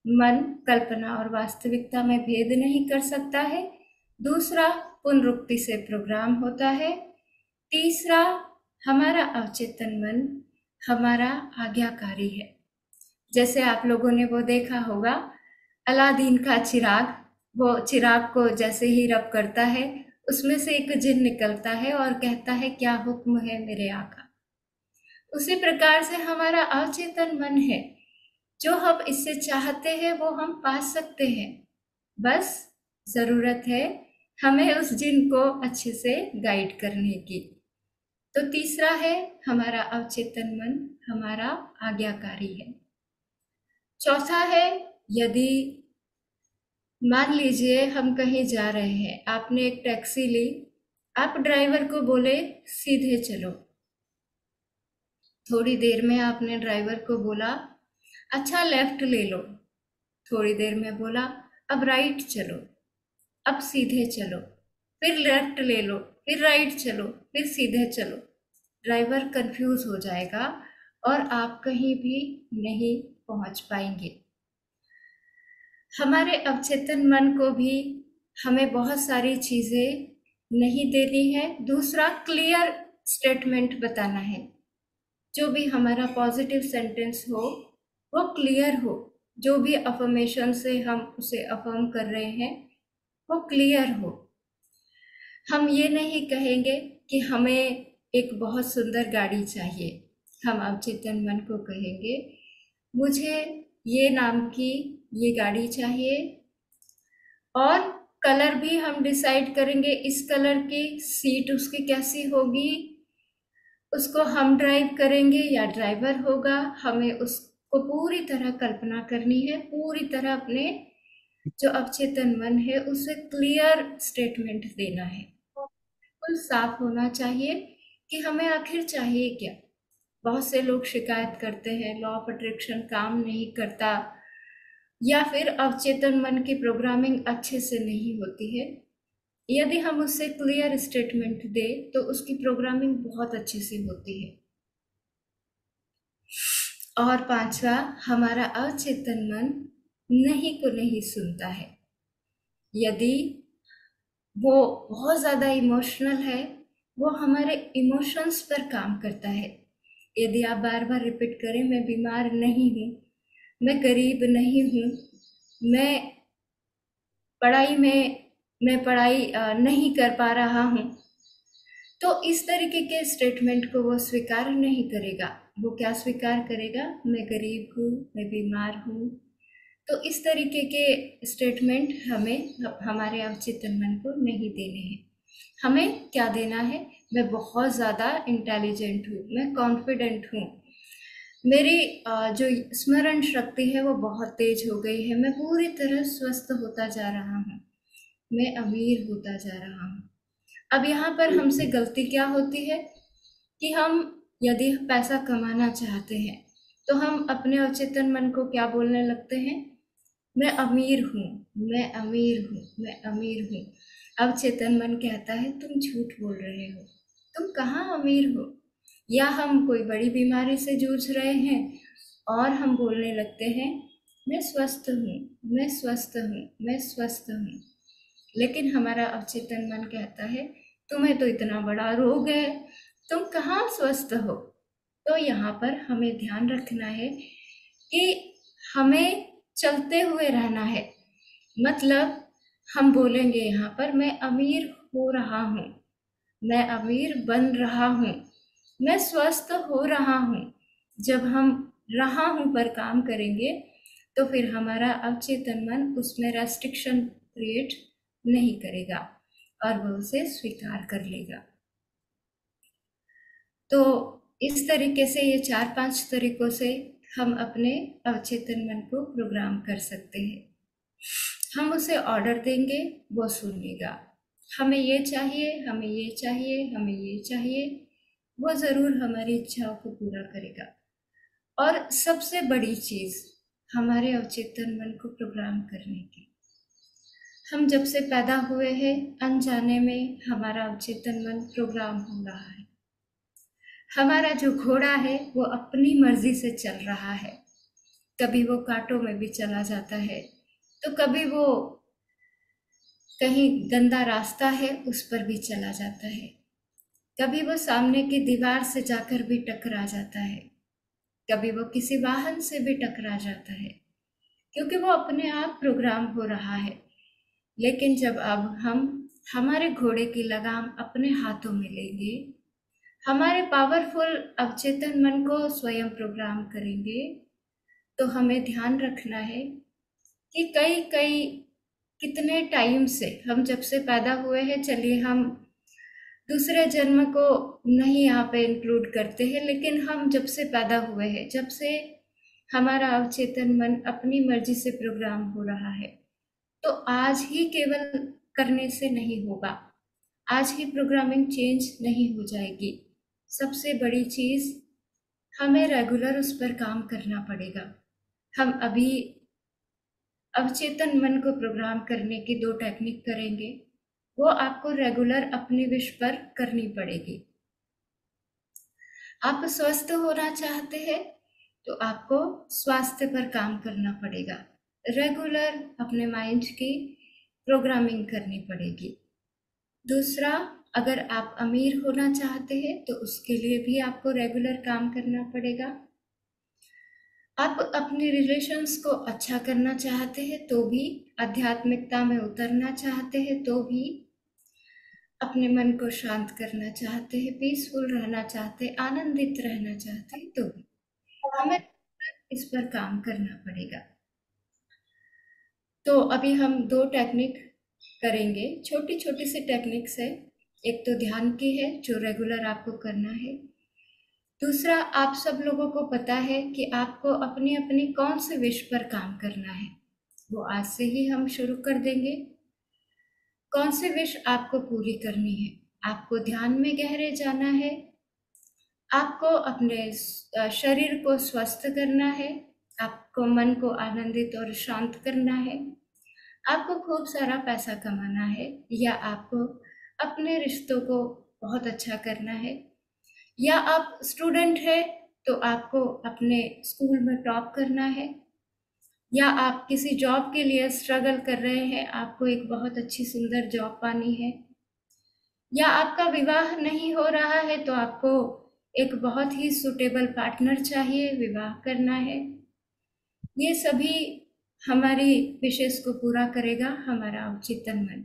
मन कल्पना और वास्तविकता में भेद नहीं कर सकता है। दूसरा, पुनरुक्ति से प्रोग्राम होता है। तीसरा, हमारा अवचेतन मन हमारा आज्ञाकारी है। जैसे आप लोगों ने वो देखा होगा, अलादीन का चिराग, वो चिराग को जैसे ही रब करता है, उसमें से एक जिन निकलता है और कहता है क्या हुक्म है मेरे आका। उसी प्रकार से हमारा अवचेतन मन है, जो हम इससे चाहते हैं वो हम पा सकते हैं। बस जरूरत है हमें उस जिन को अच्छे से गाइड करने की। तो तीसरा है, हमारा अवचेतन मन हमारा आज्ञाकारी है। चौथा है, यदि मान लीजिए हम कहीं जा रहे हैं, आपने एक टैक्सी ली, आप ड्राइवर को बोले सीधे चलो। थोड़ी देर में आपने ड्राइवर को बोला अच्छा लेफ्ट ले लो। थोड़ी देर में बोला अब राइट चलो, अब सीधे चलो। फिर लेफ्ट ले लो, फिर राइट चलो, फिर सीधे चलो। ड्राइवर कंफ्यूज हो जाएगा और आप कहीं भी नहीं पहुंच पाएंगे। हमारे अवचेतन मन को भी हमें बहुत सारी चीजें नहीं देनी है। दूसरा, क्लियर स्टेटमेंट बताना है। जो भी हमारा पॉजिटिव सेंटेंस हो वो क्लियर हो, जो भी अफर्मेशन से हम उसे अफर्म कर रहे हैं वो क्लियर हो। हम ये नहीं कहेंगे कि हमें एक बहुत सुंदर गाड़ी चाहिए, हम अवचेतन मन को कहेंगे मुझे ये नाम की ये गाड़ी चाहिए, और कलर भी हम डिसाइड करेंगे, इस कलर की सीट उसकी कैसी होगी, उसको हम ड्राइव करेंगे या ड्राइवर होगा। हमें उसको पूरी तरह कल्पना करनी है, पूरी तरह अपने जो अवचेतन मन है उसे क्लियर स्टेटमेंट देना है। बिल्कुल साफ होना चाहिए कि हमें आखिर चाहिए क्या। बहुत से लोग शिकायत करते हैं लॉ ऑफ अट्रैक्शन काम नहीं करता, या फिर अवचेतन मन की प्रोग्रामिंग अच्छे से नहीं होती है। यदि हम उससे क्लियर स्टेटमेंट दें तो उसकी प्रोग्रामिंग बहुत अच्छे से होती है। और पांचवा, हमारा अवचेतन मन नहीं को नहीं सुनता है। यदि वो बहुत ज़्यादा इमोशनल है, वो हमारे इमोशंस पर काम करता है। यदि आप बार बार रिपीट करें, मैं बीमार नहीं हूँ, मैं गरीब नहीं हूँ, मैं पढ़ाई में मैं पढ़ाई नहीं कर पा रहा हूँ, तो इस तरीके के स्टेटमेंट को वो स्वीकार नहीं करेगा। वो क्या स्वीकार करेगा? मैं गरीब हूँ, मैं बीमार हूँ। तो इस तरीके के स्टेटमेंट हमें हमारे अवचेतन मन को नहीं देने हैं। हमें क्या देना है? मैं बहुत ज़्यादा इंटेलिजेंट हूँ, मैं कॉन्फिडेंट हूँ, मेरी जो स्मरण शक्ति है वो बहुत तेज हो गई है, मैं पूरी तरह स्वस्थ होता जा रहा हूँ, मैं अमीर होता जा रहा हूँ। अब यहाँ पर हमसे गलती क्या होती है कि हम यदि पैसा कमाना चाहते हैं तो हम अपने अवचेतन मन को क्या बोलने लगते हैं? मैं अमीर हूँ, मैं अमीर हूँ, मैं अमीर हूँ। अवचेतन मन कहता है तुम झूठ बोल रहे हो, तुम कहाँ अमीर हो। या हम कोई बड़ी बीमारी से जूझ रहे हैं और हम बोलने लगते हैं मैं स्वस्थ हूँ, मैं स्वस्थ हूँ, मैं स्वस्थ हूँ। लेकिन हमारा अवचेतन मन कहता है तुम्हें तो इतना बड़ा रोग है, तुम कहाँ स्वस्थ हो। तो यहाँ पर हमें ध्यान रखना है कि हमें चलते हुए रहना है। मतलब हम बोलेंगे यहाँ पर मैं अमीर हो रहा हूँ, मैं अमीर बन रहा हूँ, मैं स्वस्थ हो रहा हूँ। जब हम रहा हूँ पर काम करेंगे तो फिर हमारा अवचेतन मन उसमें रेस्ट्रिक्शन क्रिएट नहीं करेगा और वह उसे स्वीकार कर लेगा। तो इस तरीके से ये 4-5 तरीकों से हम अपने अवचेतन मन को प्रोग्राम कर सकते हैं। हम उसे ऑर्डर देंगे, वो सुन लेगा। हमें ये चाहिए, हमें ये चाहिए, हमें ये चाहिए, वो ज़रूर हमारी इच्छाओं को पूरा करेगा। और सबसे बड़ी चीज़ हमारे अवचेतन मन को प्रोग्राम करने की, हम जब से पैदा हुए हैं अनजाने में हमारा अवचेतन मन प्रोग्राम हो रहा है। हमारा जो घोड़ा है वो अपनी मर्जी से चल रहा है। कभी वो कांटों में भी चला जाता है, तो कभी वो कहीं गंदा रास्ता है उस पर भी चला जाता है, कभी वो सामने की दीवार से जाकर भी टकरा जाता है, कभी वो किसी वाहन से भी टकरा जाता है, क्योंकि वो अपने आप प्रोग्राम हो रहा है। लेकिन जब अब हम हमारे घोड़े की लगाम अपने हाथों में लेंगे, हमारे पावरफुल अवचेतन मन को स्वयं प्रोग्राम करेंगे, तो हमें ध्यान रखना है कि कई कई कितने टाइम से, हम जब से पैदा हुए हैं, चलिए हम दूसरे जन्म को नहीं यहाँ पे इंक्लूड करते हैं, लेकिन हम जब से पैदा हुए हैं, जब से हमारा अवचेतन मन अपनी मर्जी से प्रोग्राम हो रहा है, तो आज ही केवल करने से नहीं होगा, आज ही प्रोग्रामिंग चेंज नहीं हो जाएगी। सबसे बड़ी चीज़, हमें रेगुलर उस पर काम करना पड़ेगा। हम अभी अवचेतन मन को प्रोग्राम करने की 2 टेक्निक करेंगे, वो आपको रेगुलर अपने विश पर करनी पड़ेगी। आप स्वस्थ होना चाहते हैं तो आपको स्वास्थ्य पर काम करना पड़ेगा, रेगुलर अपने माइंड की प्रोग्रामिंग करनी पड़ेगी। दूसरा, अगर आप अमीर होना चाहते हैं तो उसके लिए भी आपको रेगुलर काम करना पड़ेगा। आप अपने रिलेशंस को अच्छा करना चाहते हैं तो भी, आध्यात्मिकता में उतरना चाहते हैं तो भी, अपने मन को शांत करना चाहते हैं, पीसफुल रहना चाहते हैं, आनंदित रहना चाहते हैं तो भी हमें इस पर काम करना पड़ेगा। तो अभी हम 2 टेक्निक करेंगे, छोटी छोटी सी टेक्निक्स है। एक तो ध्यान की है जो रेगुलर आपको करना है। दूसरा, आप सब लोगों को पता है कि आपको अपनी अपनी कौन से विश पर काम करना है, वो आज से ही हम शुरू कर देंगे। कौन सी विश आपको पूरी करनी है? आपको ध्यान में गहरे जाना है, आपको अपने शरीर को स्वस्थ करना है, आपको मन को आनंदित और शांत करना है, आपको खूब सारा पैसा कमाना है, या आपको अपने रिश्तों को बहुत अच्छा करना है, या आप स्टूडेंट है तो आपको अपने स्कूल में टॉप करना है, या आप किसी जॉब के लिए स्ट्रगल कर रहे हैं, आपको एक बहुत अच्छी सुंदर जॉब पानी है, या आपका विवाह नहीं हो रहा है तो आपको एक बहुत ही सूटेबल पार्टनर चाहिए, विवाह करना है। ये सभी हमारी विशेष को पूरा करेगा हमारा अवचेतन मन।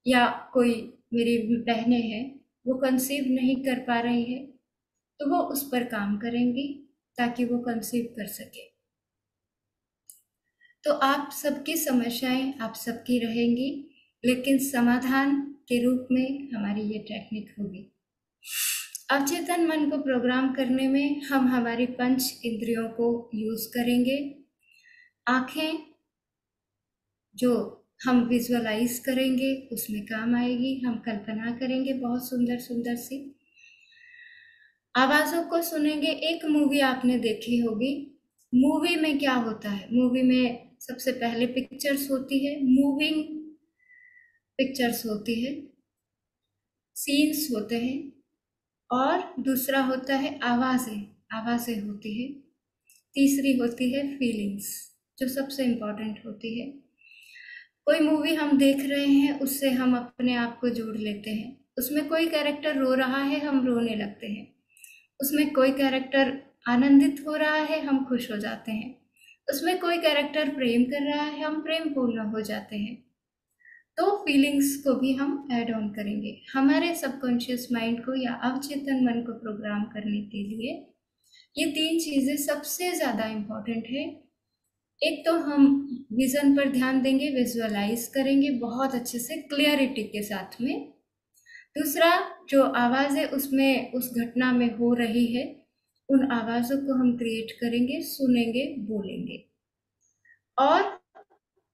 या कोई मेरी बहनें हैं, वो कंसीव नहीं कर पा रही है, तो वो उस पर काम करेंगी ताकि वो कंसीव कर सके। तो आप सबकी समस्याएं आप सबकी रहेंगी, लेकिन समाधान के रूप में हमारी ये टेक्निक होगी। अवचेतन मन को प्रोग्राम करने में हम हमारी पंच इंद्रियों को यूज करेंगे। आंखें जो हम विजुअलाइज करेंगे उसमें काम आएगी, हम कल्पना करेंगे बहुत सुंदर सुंदर सी। आवाजों को सुनेंगे। एक मूवी आपने देखी होगी, मूवी में क्या होता है, मूवी में सबसे पहले पिक्चर्स होती है, मूविंग पिक्चर्स होती है, सीन्स होते हैं, और दूसरा होता है आवाजें, आवाजें होती है, तीसरी होती है फीलिंग्स जो सबसे इम्पोर्टेंट होती है। कोई मूवी हम देख रहे हैं, उससे हम अपने आप को जोड़ लेते हैं। उसमें कोई कैरेक्टर रो रहा है, हम रोने लगते हैं। उसमें कोई कैरेक्टर आनंदित हो रहा है, हम खुश हो जाते हैं। उसमें कोई कैरेक्टर प्रेम कर रहा है, हम प्रेम पूर्ण हो जाते हैं। तो फीलिंग्स को भी हम ऐड ऑन करेंगे। हमारे सबकॉन्शियस माइंड को या अवचेतन मन को प्रोग्राम करने के लिए ये तीन चीजें सबसे ज्यादा इम्पोर्टेंट है। एक तो हम विजन पर ध्यान देंगे, विजुअलाइज करेंगे बहुत अच्छे से क्लियरिटी के साथ में। दूसरा, जो आवाजें उसमें उस घटना में हो रही है, उन आवाजों को हम क्रिएट करेंगे, सुनेंगे, बोलेंगे। और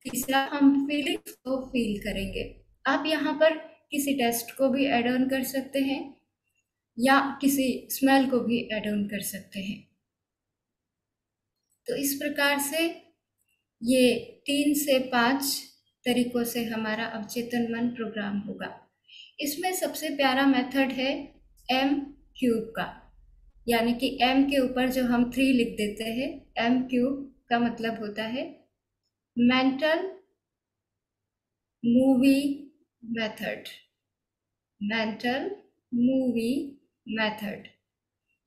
तीसरा, हम फीलिंग्स को फील करेंगे। आप यहाँ पर किसी टेस्ट को भी ऐड ऑन कर सकते हैं या किसी स्मेल को भी ऐड ऑन कर सकते हैं। तो इस प्रकार से ये 3 से 5 तरीकों से हमारा अवचेतन मन प्रोग्राम होगा। इसमें सबसे प्यारा मेथड है एम क्यूब का, यानी कि एम के ऊपर जो हम 3 लिख देते हैं, एम क्यूब का मतलब होता है mental movie method. Mental movie method,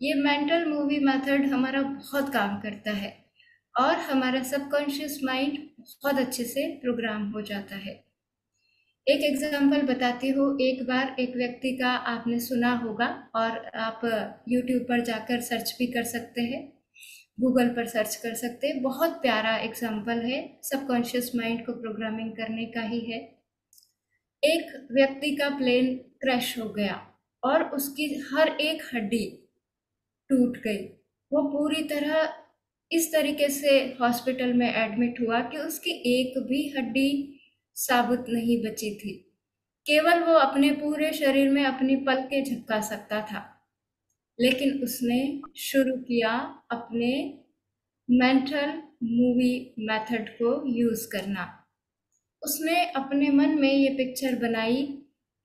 ये मेंटल मूवी मेथड हमारा बहुत काम करता है और हमारा सबकॉन्शियस माइंड बहुत अच्छे से प्रोग्राम हो जाता है। एक एग्जांपल बताती हूँ। एक बार एक व्यक्ति का आपने सुना होगा, और आप यूट्यूब पर जाकर सर्च भी कर सकते हैं, गूगल पर सर्च कर सकते हैं। बहुत प्यारा एग्जांपल है, सबकॉन्शियस माइंड को प्रोग्रामिंग करने का ही है। एक व्यक्ति का प्लेन क्रैश हो गया और उसकी हर एक हड्डी टूट गई। वो पूरी तरह इस तरीके से हॉस्पिटल में एडमिट हुआ कि उसकी एक भी हड्डी साबुत नहीं बची थी। केवल वो अपने पूरे शरीर में अपनी पलकें झपका सकता था। लेकिन उसने शुरू किया अपने मेंटल मूवी मेथड को यूज करना। उसने अपने मन में ये पिक्चर बनाई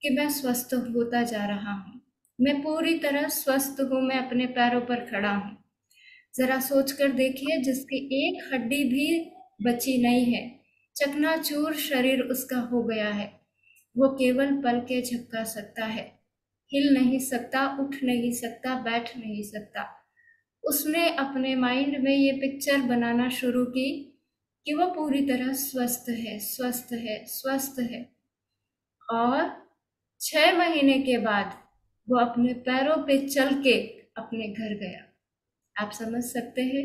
कि मैं स्वस्थ होता जा रहा हूँ, मैं पूरी तरह स्वस्थ हूँ, मैं अपने पैरों पर खड़ा हूँ। जरा सोच कर देखिए, जिसकी एक हड्डी भी बची नहीं है, चकनाचूर शरीर उसका हो गया है, वो केवल पल के झपका सकता है, हिल नहीं सकता, उठ नहीं सकता, बैठ नहीं सकता। उसने अपने माइंड में ये पिक्चर बनाना शुरू की कि वो पूरी तरह स्वस्थ है, स्वस्थ है, स्वस्थ है। और 6 महीने के बाद वो अपने पैरों पे चल के अपने घर गया। आप समझ सकते हैं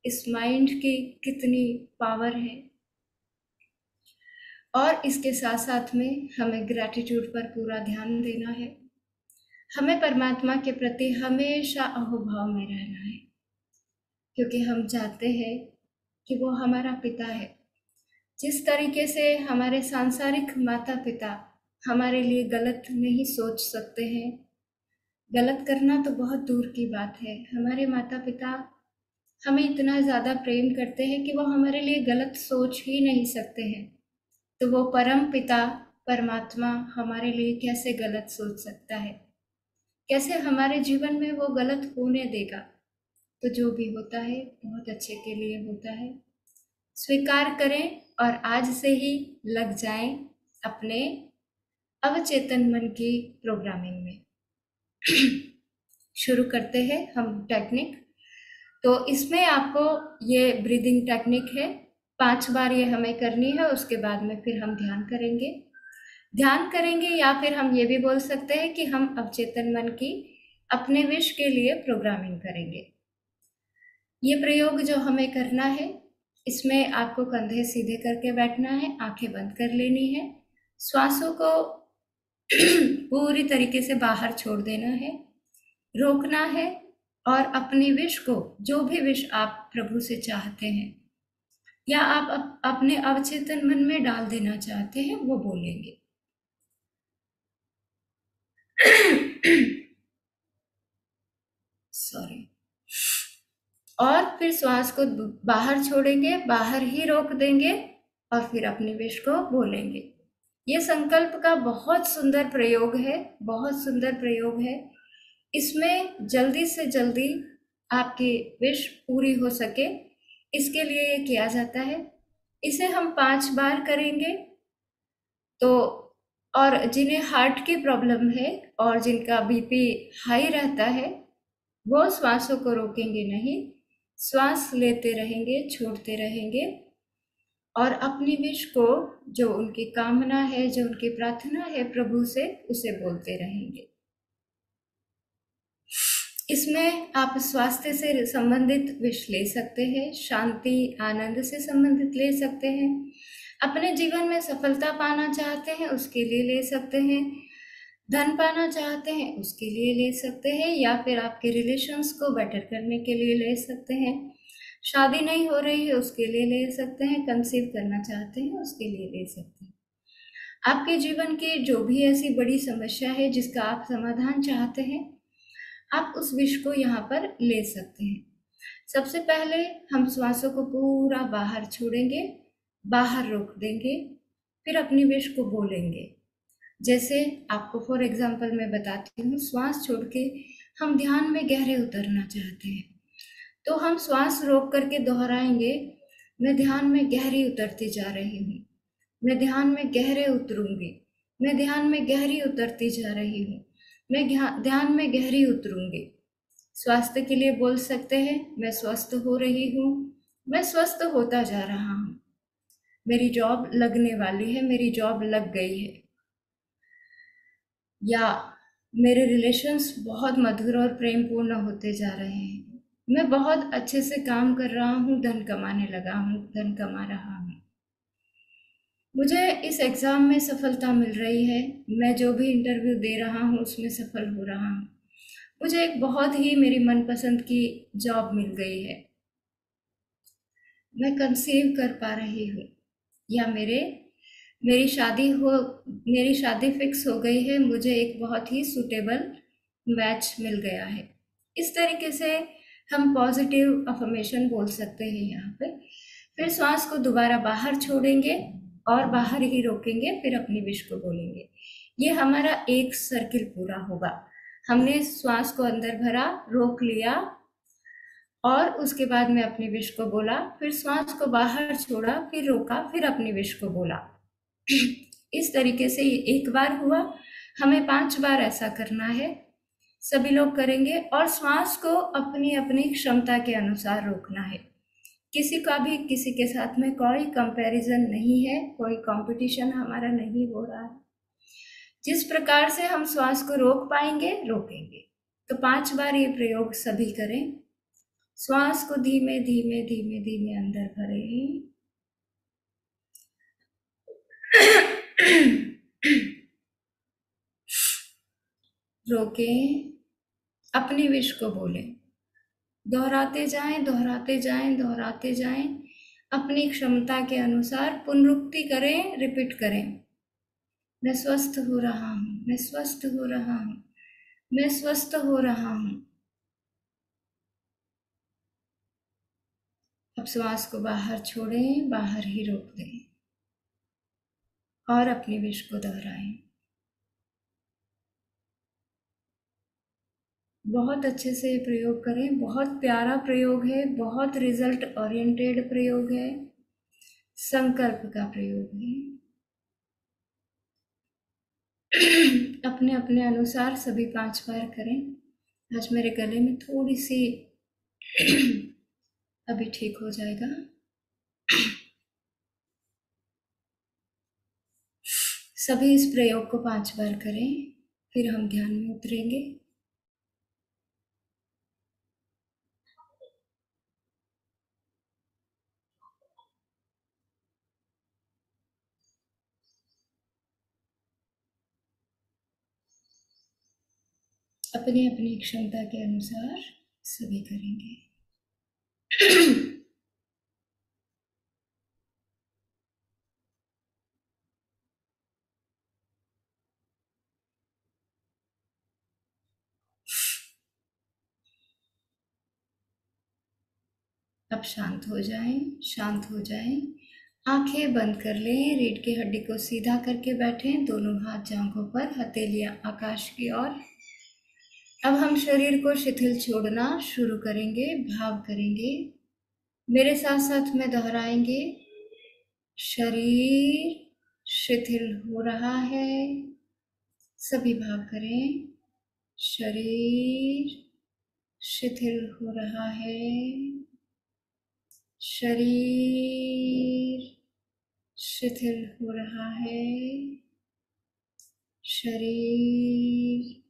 इस माइंड की कितनी पावर है। और इसके साथ साथ में हमें ग्रैटिट्यूड पर पूरा ध्यान देना है। हमें परमात्मा के प्रति हमेशा अहोभाव में रहना है, क्योंकि हम जानते हैं कि वो हमारा पिता है। जिस तरीके से हमारे सांसारिक माता पिता हमारे लिए गलत नहीं सोच सकते हैं, गलत करना तो बहुत दूर की बात है, हमारे माता पिता हमें इतना ज़्यादा प्रेम करते हैं कि वो हमारे लिए गलत सोच ही नहीं सकते हैं। तो वो परम पिता परमात्मा हमारे लिए कैसे गलत सोच सकता है, कैसे हमारे जीवन में वो गलत होने देगा। तो जो भी होता है बहुत अच्छे के लिए होता है। स्वीकार करें और आज से ही लग जाएं अपने अवचेतन मन की प्रोग्रामिंग में। शुरू करते हैं हम टेक्निक। तो इसमें आपको ये ब्रीदिंग टेक्निक है, 5 बार ये हमें करनी है। उसके बाद में फिर हम ध्यान करेंगे या फिर हम ये भी बोल सकते हैं कि हम अवचेतन मन की अपने विश के लिए प्रोग्रामिंग करेंगे। ये प्रयोग जो हमें करना है, इसमें आपको कंधे सीधे करके बैठना है, आंखें बंद कर लेनी है, श्वासों को पूरी तरीके से बाहर छोड़ देना है, रोकना है और अपनी विश को, जो भी विश आप प्रभु से चाहते हैं या आप अपने अवचेतन मन में डाल देना चाहते हैं, वो बोलेंगे। सॉरी। और फिर श्वास को बाहर छोड़ेंगे, बाहर ही रोक देंगे और फिर अपनी विश को बोलेंगे। ये संकल्प का बहुत सुंदर प्रयोग है, बहुत सुंदर प्रयोग है। इसमें जल्दी से जल्दी आपकी विश पूरी हो सके, इसके लिए ये किया जाता है। इसे हम 5 बार करेंगे। तो और जिन्हें हार्ट की प्रॉब्लम है और जिनका बीपी हाई रहता है, वो श्वासों को रोकेंगे नहीं, श्वास लेते रहेंगे, छोड़ते रहेंगे और अपनी विश को, जो उनकी कामना है, जो उनकी प्रार्थना है प्रभु से, उसे बोलते रहेंगे। इसमें आप स्वास्थ्य से संबंधित विश ले सकते हैं, शांति आनंद से संबंधित ले सकते हैं, अपने जीवन में सफलता पाना चाहते हैं उसके लिए ले सकते हैं, धन पाना चाहते हैं उसके लिए ले सकते हैं, या फिर आपके रिलेशंस को बेटर करने के लिए ले सकते हैं, शादी नहीं हो रही है उसके लिए ले सकते हैं, कंसीव करना चाहते हैं उसके लिए ले सकते हैं। आपके जीवन की जो भी ऐसी बड़ी समस्या है जिसका आप समाधान चाहते हैं, आप उस विश को यहाँ पर ले सकते हैं। सबसे पहले हम श्वासों को पूरा बाहर छोड़ेंगे, बाहर रोक देंगे, फिर अपनी विश को बोलेंगे। जैसे आपको फॉर एग्जांपल मैं बताती हूँ, श्वास छोड़ के हम ध्यान में गहरे उतरना चाहते हैं, तो हम श्वास रोक करके दोहराएंगे, मैं ध्यान में गहरी उतरती जा रही हूँ, मैं ध्यान में गहरे उतरूंगी, मैं ध्यान में गहरी उतरती जा रही हूँ, मैं ध्यान में गहरी उतरूंगी। स्वास्थ्य के लिए बोल सकते हैं, मैं स्वस्थ हो रही हूँ, मैं स्वस्थ होता जा रहा हूँ, मेरी जॉब लगने वाली है, मेरी जॉब लग गई है, या मेरे रिलेशंस बहुत मधुर और प्रेमपूर्ण होते जा रहे हैं, मैं बहुत अच्छे से काम कर रहा हूँ, धन कमाने लगा हूँ, धन कमा रहा हूँ, मुझे इस एग्ज़ाम में सफलता मिल रही है, मैं जो भी इंटरव्यू दे रहा हूँ उसमें सफल हो रहा हूँ, मुझे एक बहुत ही मेरी मनपसंद की जॉब मिल गई है, मैं कंसीव कर पा रही हूँ, या मेरी शादी फिक्स हो गई है, मुझे एक बहुत ही सूटेबल मैच मिल गया है। इस तरीके से हम पॉजिटिव अफर्मेशन बोल सकते हैं यहाँ पे। फिर श्वास को दोबारा बाहर छोड़ेंगे और बाहर ही रोकेंगे, फिर अपनी विश को बोलेंगे। ये हमारा एक सर्किल पूरा होगा। हमने श्वास को अंदर भरा, रोक लिया और उसके बाद में अपनी विश को बोला, फिर श्वास को बाहर छोड़ा, फिर रोका, फिर अपनी विश को बोला। इस तरीके से ये एक बार हुआ, हमें 5 बार ऐसा करना है, सभी लोग करेंगे। और श्वास को अपनी अपनी क्षमता के अनुसार रोकना है। किसी का भी किसी के साथ में कोई कंपैरिजन नहीं है, कोई कंपटीशन हमारा नहीं हो रहा है। जिस प्रकार से हम श्वास को रोक पाएंगे रोकेंगे। तो 5 बार ये प्रयोग सभी करें। श्वास को धीमे धीमे धीमे धीमे अंदर भरें, रोकें, अपनी विश को बोलें, दोहराते जाएं, दोहराते जाएं, दोहराते जाएं, अपनी क्षमता के अनुसार पुनरुक्ति करें, रिपीट करें। मैं स्वस्थ हो रहा हूँ, मैं स्वस्थ हो रहा हूँ, मैं स्वस्थ हो रहा हूँ। अब श्वास को बाहर छोड़ें, बाहर ही रोक दें और अपनी विश को दोहराएं। बहुत अच्छे से ये प्रयोग करें। बहुत प्यारा प्रयोग है, बहुत रिजल्ट ओरिएंटेड प्रयोग है, संकल्प का प्रयोग है। अपने अपने अनुसार सभी 5 बार करें। आज मेरे गले में थोड़ी सी अभी ठीक हो जाएगा। सभी इस प्रयोग को 5 बार करें, फिर हम ध्यान में उतरेंगे। अपनी अपनी क्षमता के अनुसार सभी करेंगे। अब शांत हो जाएं, शांत हो जाएं। आंखें बंद कर लें, रीढ़ की हड्डी को सीधा करके बैठें, दोनों हाथ जांघों पर, हथेलियां आकाश की ओर। अब हम शरीर को शिथिल छोड़ना शुरू करेंगे, भाव करेंगे। मेरे साथ साथ में दोहराएंगे। शरीर शिथिल हो रहा है, सभी भाव करें। शरीर शिथिल हो रहा है, शरीर शिथिल हो रहा है, शरीर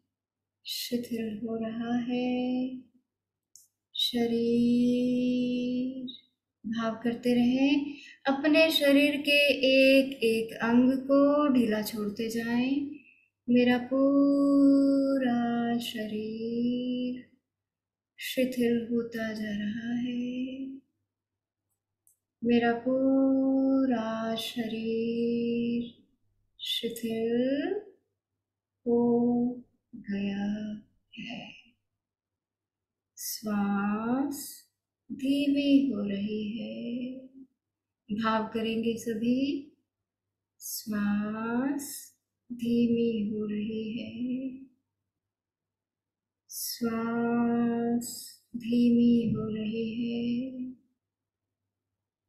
शिथिल हो रहा है, शरीर। भाव करते रहें। अपने शरीर के एक एक अंग को ढीला छोड़ते जाएं। मेरा पूरा शरीर शिथिल होता जा रहा है, मेरा पूरा शरीर शिथिल हो गया है। श्वास धीमी हो रही है। भाव करेंगे सभी। श्वास धीमी हो रही है, श्वास धीमी हो रही है,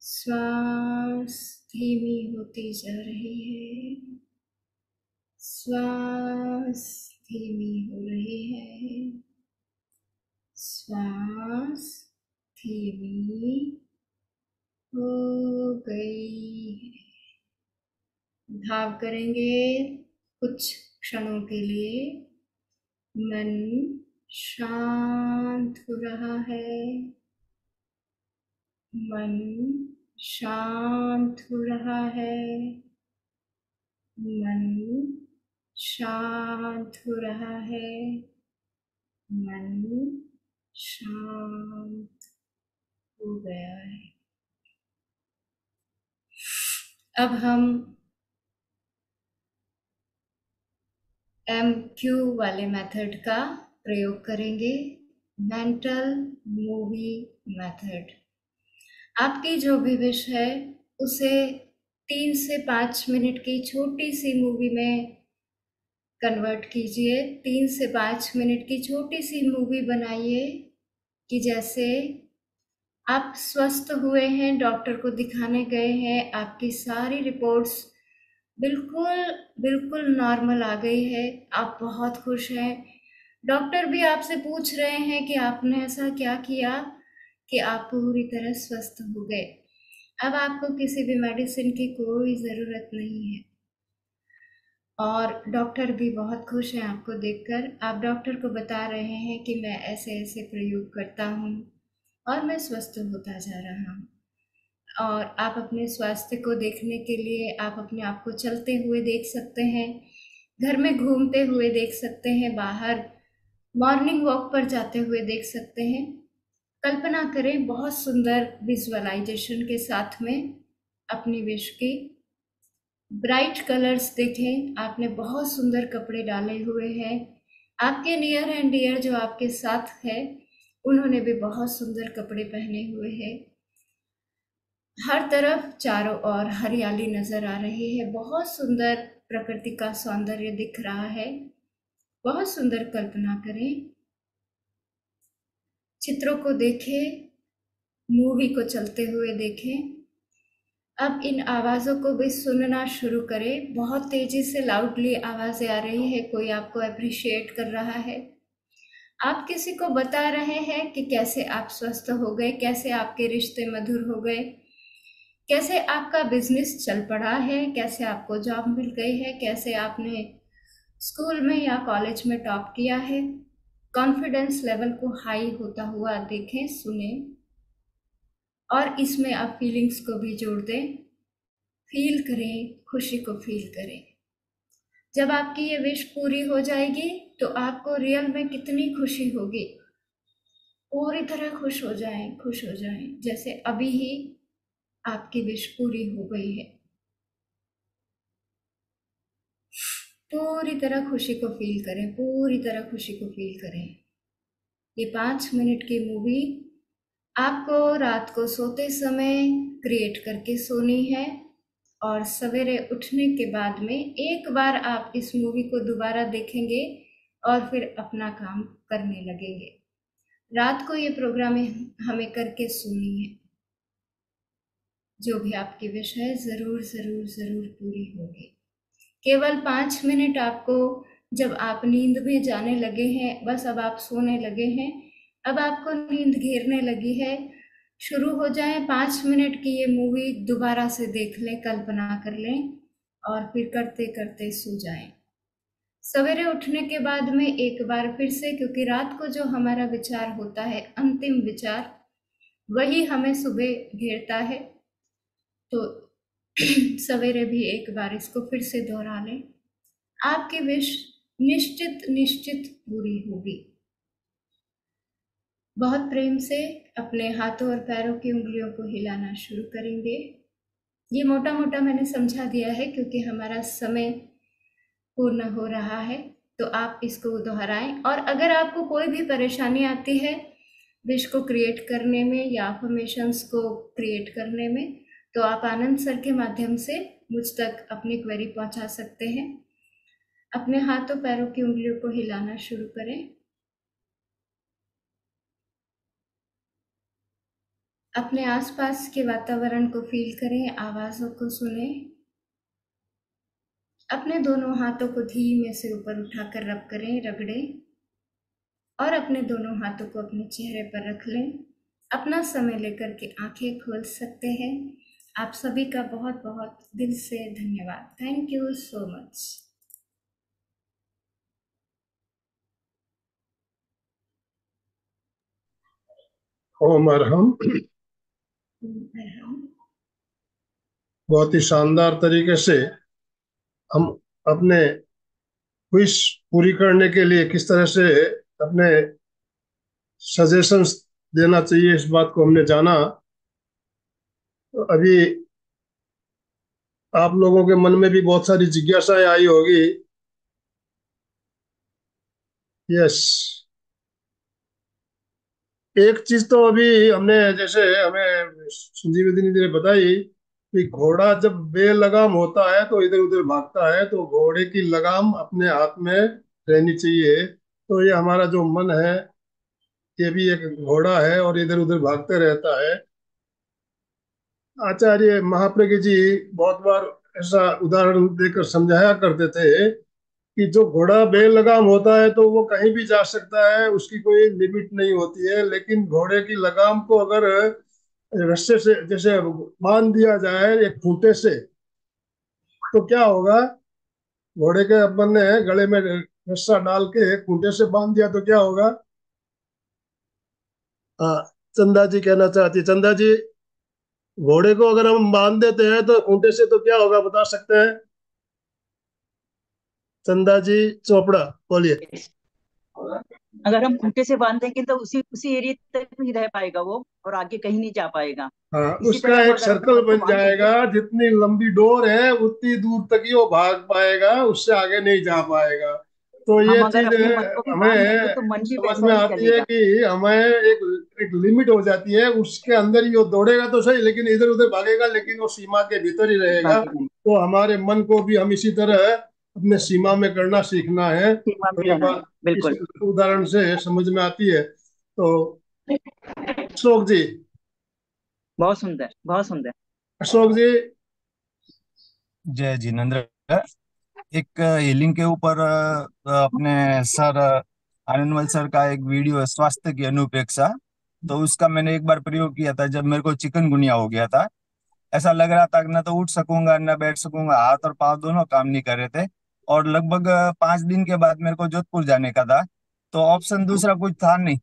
श्वास धीमी होती जा रही है, श्वास धीमी हो रही है, श्वास धीमी हो गई है। भाव करेंगे कुछ क्षणों के लिए। मन शांत हो रहा है, मन शांत हो रहा है, मन शांत हो रहा है, मन शांत हो गया है। अब हम MQ वाले मेथड का प्रयोग करेंगे, मेंटल मूवी मेथड। आपकी जो भी विश है उसे 3 से 5 मिनट की छोटी सी मूवी में कन्वर्ट कीजिए। 3 से 5 मिनट की छोटी सी मूवी बनाइए कि जैसे आप स्वस्थ हुए हैं, डॉक्टर को दिखाने गए हैं, आपकी सारी रिपोर्ट्स बिल्कुल बिल्कुल नॉर्मल आ गई है, आप बहुत खुश हैं। डॉक्टर भी आपसे पूछ रहे हैं कि आपने ऐसा क्या किया कि आप पूरी तरह स्वस्थ हो गए। अब आपको किसी भी मेडिसिन की कोई ज़रूरत नहीं है और डॉक्टर भी बहुत खुश हैं आपको देखकर। आप डॉक्टर को बता रहे हैं कि मैं ऐसे ऐसे प्रयोग करता हूँ और मैं स्वस्थ होता जा रहा हूँ। और आप अपने स्वास्थ्य को देखने के लिए आप अपने आप को चलते हुए देख सकते हैं, घर में घूमते हुए देख सकते हैं, बाहर मॉर्निंग वॉक पर जाते हुए देख सकते हैं। कल्पना करें बहुत सुंदर विजुअलाइजेशन के साथ में अपनी विश की। ब्राइट कलर्स देखें, आपने बहुत सुंदर कपड़े डाले हुए हैं। आपके नियर एंड डियर जो आपके साथ है उन्होंने भी बहुत सुंदर कपड़े पहने हुए हैं। हर तरफ चारों ओर हरियाली नजर आ रही है, बहुत सुंदर प्रकृति का सौंदर्य दिख रहा है। बहुत सुंदर कल्पना करें, चित्रों को देखें, मूवी को चलते हुए देखें। अब इन आवाज़ों को भी सुनना शुरू करें। बहुत तेजी से लाउडली आवाज़ें आ रही है, कोई आपको अप्रिशिएट कर रहा है, आप किसी को बता रहे हैं कि कैसे आप स्वस्थ हो गए, कैसे आपके रिश्ते मधुर हो गए, कैसे आपका बिजनेस चल पड़ा है, कैसे आपको जॉब मिल गई है, कैसे आपने स्कूल में या कॉलेज में टॉप किया है। कॉन्फिडेंस लेवल को हाई होता हुआ देखें, सुने, और इसमें आप फीलिंग्स को भी जोड़ दें। फील करें, खुशी को फील करें। जब आपकी ये विश पूरी हो जाएगी तो आपको रियल में कितनी खुशी होगी। पूरी तरह खुश हो जाएं, खुश हो जाएं, जैसे अभी ही आपकी विश पूरी हो गई है। पूरी तरह खुशी को फील करें, पूरी तरह खुशी को फील करें। ये 5 मिनट की मूवी आपको रात को सोते समय क्रिएट करके सोनी है, और सवेरे उठने के बाद में एक बार आप इस मूवी को दोबारा देखेंगे और फिर अपना काम करने लगेंगे। रात को ये प्रोग्राम हमें करके सुनी है। जो भी आपकी विश है ज़रूर ज़रूर ज़रूर पूरी होगी। केवल 5 मिनट आपको, जब आप नींद में जाने लगे हैं, बस अब आप सोने लगे हैं, अब आपको नींद घेरने लगी है, शुरू हो जाएं 5 मिनट की ये मूवी, दोबारा से देख लें, कल्पना कर लें, और फिर करते करते सो जाएं। सवेरे उठने के बाद में एक बार फिर से, क्योंकि रात को जो हमारा विचार होता है, अंतिम विचार, वही हमें सुबह घेरता है, तो सवेरे भी एक बार इसको फिर से दोहरा लें। आपकी विश निश्चित निश्चित पूरी होगी। बहुत प्रेम से अपने हाथों और पैरों की उंगलियों को हिलाना शुरू करेंगे। ये मोटा मोटा मैंने समझा दिया है क्योंकि हमारा समय पूर्ण हो रहा है, तो आप इसको दोहराएं। और अगर आपको कोई भी परेशानी आती है विश को क्रिएट करने में या अफर्मेशंस को क्रिएट करने में, तो आप आनंद सर के माध्यम से मुझ तक अपनी क्वेरी पहुंचा सकते हैं। अपने हाथों पैरों की उंगलियों को हिलाना शुरू करें। अपने आसपास के वातावरण को फील करें, आवाज़ों को सुने। अपने दोनों हाथों को धीमे से ऊपर उठाकर रब करें, रगड़ें, और अपने दोनों हाथों को अपने चेहरे पर रख लें। अपना समय लेकर के आंखें खोल सकते हैं। आप सभी का बहुत बहुत दिल से धन्यवाद। Thank you so much. ओम अरहम। बहुत ही शानदार तरीके से हम अपने विश पूरी करने के लिए किस तरह से अपने सजेशंस देना चाहिए, इस बात को हमने जाना। तो अभी आप लोगों के मन में भी बहुत सारी जिज्ञासाएं आई होगी। यस, एक चीज तो अभी हमने, जैसे हमें संजीव दीदी ने बताई कि घोड़ा जब बेलगाम होता है तो इधर उधर भागता है, तो घोड़े की लगाम अपने हाथ में रहनी चाहिए। तो ये हमारा जो मन है, ये भी एक घोड़ा है और इधर उधर भागते रहता है। आचार्य महाप्रज्ञ जी बहुत बार ऐसा उदाहरण देकर समझाया करते थे कि जो घोड़ा बेलगाम होता है तो वो कहीं भी जा सकता है, उसकी कोई लिमिट नहीं होती है। लेकिन घोड़े की लगाम को अगर रस्से से जैसे बांध दिया जाए एक खूंटे से, तो क्या होगा? घोड़े के अपन ने गले में रस्सा डाल के खूंटे से बांध दिया तो क्या होगा? हाँ, चंदा जी कहना चाहती है। चंदा जी, घोड़े को अगर हम बांध देते हैं तो खूंटे से तो क्या होगा, बता सकते हैं? चंदा जी चोपड़ा, बोलिए। अगर हम खूंटे से बांध देंगे तो उसी उसी एरिया तक ही रह पाएगा वो, और आगे कहीं नहीं जा पाएगा। हाँ, इसी उसका तरह हम एक अगर अपने सर्कल मन को बन बांध देंगे। जाएगा। जितनी लंबी डोर है उतनी दूर तक ही वो भाग पाएगा, उससे आगे नहीं जा पाएगा। तो ये हम अगर चीज अपने मन को भी बांध देंगे हमें तो मन भी समझ वैसा में ही आती है चलेगा। कि हमें एक एक लिमिट हो जाती है, उसके अंदर ही वो दौड़ेगा तो सही, लेकिन इधर उधर भागेगा, लेकिन वो सीमा के भीतर ही रहेगा। बाकी नहीं, तो हमारे मन को भी हम इसी तरह अपने सीमा में करना सीखना है। सीमा तो में ये रहना है, बात इस बिल्कुल। उदाहरण से समझ में आती है। तो अशोक जी, बहुत सुंदर, बहुत सुंदर। अशोक जी। जय जिनेन्द्र। एक हीलिंग के ऊपर अपने सर आनंदमल सर का एक वीडियो है, स्वास्थ्य की अनुपेक्षा। तो उसका मैंने एक बार प्रयोग किया था जब मेरे को चिकनगुनिया हो गया था। ऐसा लग रहा था कि ना तो उठ सकूंगा ना बैठ सकूंगा, हाथ और पांव दोनों काम नहीं कर रहे थे। और लगभग 5 दिन के बाद मेरे को जोधपुर जाने का था। तो ऑप्शन दूसरा कुछ था नहीं।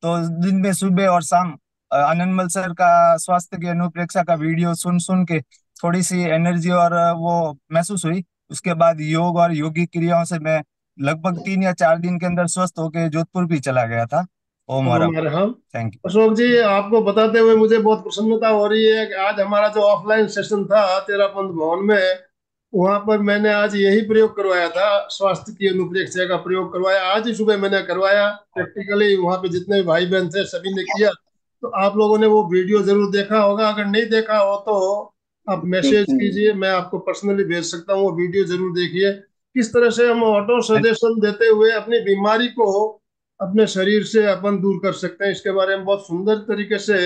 तो दिन में सुबह और शाम आनंदमल सर का स्वास्थ्य की अनुप्रेक्षा का वीडियो सुन सुन के थोड़ी सी एनर्जी और वो महसूस हुई। उसके बाद योग और योगिक क्रियाओं से मैं लगभग 3 या 4 दिन के अंदर स्वस्थ होके जोधपुर भी चला गया था। ओम हरा। हमारे हम थैंक यू। अशोक जी, आपको बताते हुए मुझे बहुत प्रसन्नता हो रही है कि आज हमारा जो ऑफलाइन सेशन था तेरापंथ भवन में, वहां पर मैंने आज यही प्रयोग करवाया था, स्वास्थ्य की अनुप्रेक्षा का प्रयोग करवाया। आज ही सुबह मैंने करवाया प्रैक्टिकली, वहां पे जितने भी भाई बहन थे सभी ने किया। तो आप लोगों ने वो वीडियो जरूर देखा होगा, अगर नहीं देखा हो तो आप मैसेज देखेंगे। कीजिए, मैं आपको पर्सनली भेज सकता हूँ, वो वीडियो जरूर देखिए। किस तरह से हम ऑटो सजेशन देते हुए अपनी बीमारी को अपने शरीर से अपन दूर कर सकते हैं, इसके बारे में बहुत सुंदर तरीके से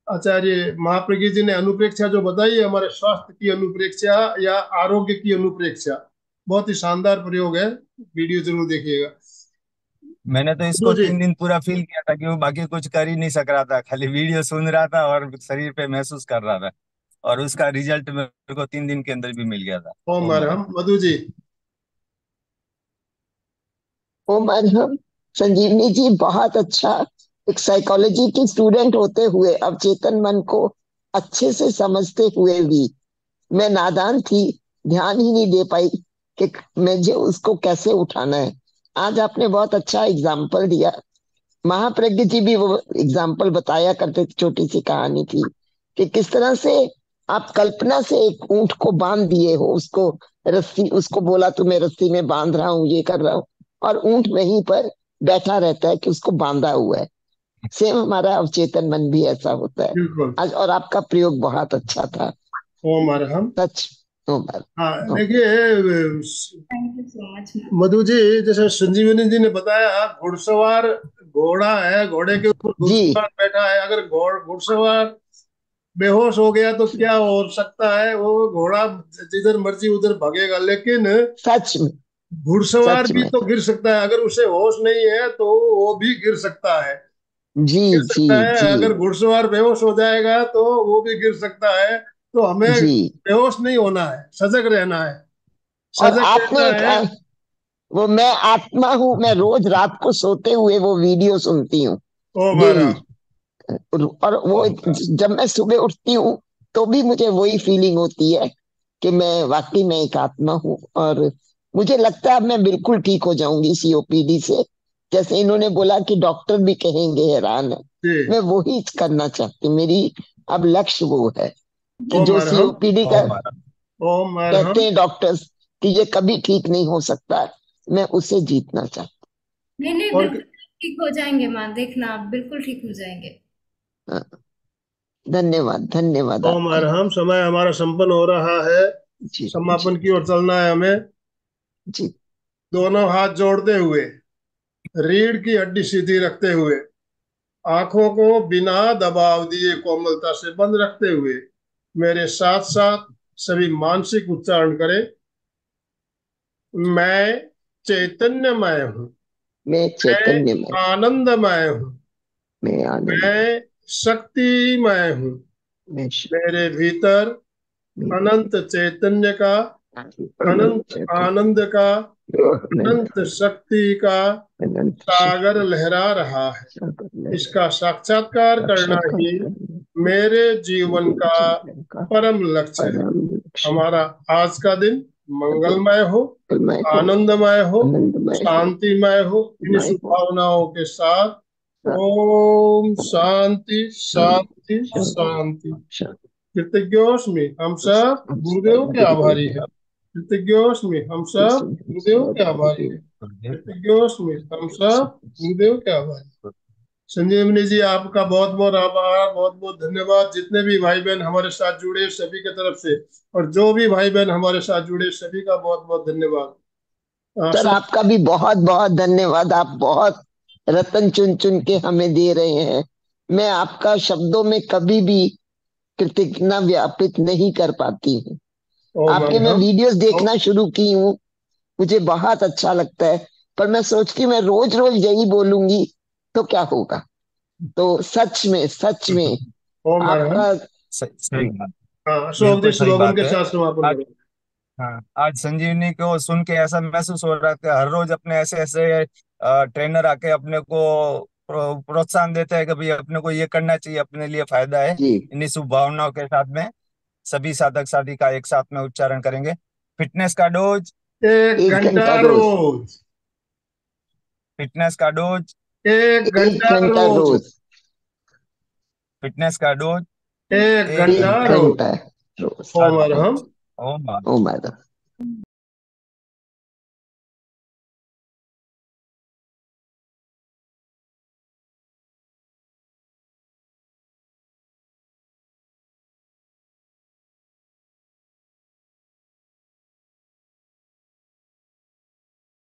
आचार्य महाप्रज्ञ जी ने अनुप्रेक्षा जो बताई है, हमारे स्वास्थ्य की अनुप्रेक्षा या आरोग्य की अनुप्रेक्षा, बहुत ही शानदार प्रयोग है। वीडियो जरूर देखिएगा। मैंने तो तो इसको जी, 3 दिन पूरा फील किया था कि वो बाकी कुछ कर ही नहीं सक रहा था, खाली वीडियो सुन रहा था और शरीर पे महसूस कर रहा था। और उसका रिजल्ट मेरे को 3 दिन के अंदर भी मिल गया था। ओम ओम हरा। अरहम। मधु जी। ओम अरहम। संजीवनी जी, बहुत अच्छा। एक साइकोलॉजी की स्टूडेंट होते हुए अब चेतन मन को अच्छे से समझते हुए भी मैं नादान थी, ध्यान ही नहीं दे पाई कि मुझे उसको कैसे उठाना है। आज आपने बहुत अच्छा एग्जाम्पल दिया। महाप्रज्ञ जी भी वो एग्जाम्पल बताया करते थे, छोटी सी कहानी थी कि किस तरह से आप कल्पना से एक ऊंट को बांध दिए हो, उसको रस्सी, उसको बोला तुम्हें रस्सी में बांध रहा हूं, ये कर रहा हूं, और ऊंट वहीं पर बैठा रहता है कि उसको बांधा हुआ है। सेम हमारा अवचेतन मन भी ऐसा होता है। बिल्कुल। आज और आपका प्रयोग बहुत अच्छा था, ओम अरहम। सच। ओम हाँ, अरहम। देखिए thank you so much. Madhu ji, जैसे संजीवनी जी ने बताया, घुड़सवार घोड़ा है, घोड़े के ऊपर जी घुड़सवार बैठा है, अगर घुड़सवार बेहोश हो गया तो क्या हो सकता है, वो घोड़ा जिधर मर्जी उधर भागेगा, लेकिन सच में, घुड़सवार सच भी में। तो गिर सकता है, अगर उसे होश नहीं है तो वो भी गिर सकता है। जी गिर जी सकता है, जी अगर घुड़सवार बेहोश हो जाएगा तो वो भी गिर सकता है। तो हमें जी। बेहोश नहीं होना है, सजग रहना है। और सजग आपने रहना एक है। वो मैं आत्मा हूं, मैं रोज रात को सोते हुए वो वीडियो सुनती हूँ ओ डेली। महाराज। और वो ओम हरा। जब मैं सुबह उठती हूँ तो भी मुझे वही फीलिंग होती है कि मैं वाकई में एक आत्मा हूँ। और मुझे लगता है अब मैं बिल्कुल ठीक हो जाऊंगी सीओपीडी से। जैसे इन्होंने बोला कि डॉक्टर भी कहेंगे हैरान है, जी। मैं वही करना चाहती हूँ। मेरी अब लक्ष्य वो है कि ओम जो अरहम। सीओपीडी का ओम हरा। ओम कहते अरहम। हैं डॉक्टर्स कि ये कभी ठीक नहीं हो सकता, मैं उसे जीतना चाहती नहीं नहीं, और बिल्कुल ठीक हो जाएंगे माँ, देखना आप बिल्कुल ठीक हो जाएंगे। हूँ। हाँ, धन्यवाद, धन्यवाद ओम आपका। अरहम। समय हमारा संपन्न हो रहा है, जी जी समापन की ओर चलना है हमें। जी। दोनों हाथ जोड़ते हुए, रीढ़ की हड्डी सीधी रखते हुए, आंखों को बिना दबाव दिए कोमलता से बंद रखते हुए, मेरे साथ साथ सभी मानसिक उच्चारण करें। मैं चैतन्यमय हूँ। मैं मैं चैतन्य में, आनंदमय हूँ। मैं आनंद में, मैं शक्तिमय हूँ। मैं मेरे भीतर मेरे अनंत चैतन्य का, अनंत अनंत चैतन्य, आनंद का, अनंत अनंत शक्ति का अनंत सागर शक्ति लहरा रहा है। सागर लहर इसका साक्षात्कार करना साक्षात्कार ही करने मेरे जीवन मेरे का जीवन का परम लक्ष्य है। परम लक्ष्य हमारा आज का दिन है। मंगलमय हो, मैं हो, आनंदमय हो, आनंदमय हो, शांतिमय हो। इन्हीं मैं शुभ हो, भावनाओं के साथ सा- ओम शांति शांति शांति शांति शांति। शांति। कृतज्ञोस्मि, हम सब गुरुदेव के आभारी हैं। कृतज्ञोस्मि हम सब गुरुदेव के आभारी हैं। कृतज्ञोस्मि हम सब गुरुदेव के आभारी। संजीवनी जी, आपका बहुत बहुत आभार, बहुत बहुत धन्यवाद। जितने भी भाई बहन हमारे साथ जुड़े सभी की तरफ से, और जो भी भाई बहन हमारे साथ जुड़े सभी का बहुत बहुत धन्यवाद। सर आपका भी बहुत बहुत धन्यवाद। आप बहुत रतन चुन चुन के हमें दे रहे हैं। मैं आपका शब्दों में कभी भी कृतज्ञता व्यापित नहीं कर पाती हूँ। आपके मैं वीडियोस देखना शुरू की हूँ, मुझे बहुत अच्छा लगता है, पर मैं सोचती मैं रोज रोज यही बोलूंगी तो क्या होगा। तो सच में आपका सही बात, हाँ, अशोक जी बिल्कुल सही स्लोगन बात के है। साथ समापन आज, करो। हाँ, आज संजीवनी को सुन के ऐसा महसूस हो रहा है कि हर रोज अपने ऐसे ऐसे ट्रेनर आके अपने को प्रोत्साहन देते हैं कि भाई अपने को ये करना चाहिए, अपने लिए फायदा है। जी इन्हीं शुभ भावनाओं के साथ में सभी साधक साधिका एक साथ में उच्चारण करेंगे, फिटनेस का डोज, 1 घंटा 1 घंटा रोज, रोज, फिटनेस का डोज, 1 घंटा 1 घंटा रोज, रोज, फिटनेस का डोज, 1 घंटा 1 रोज। घंटा रोज। ओम अरहम। ओम ओ मैडम।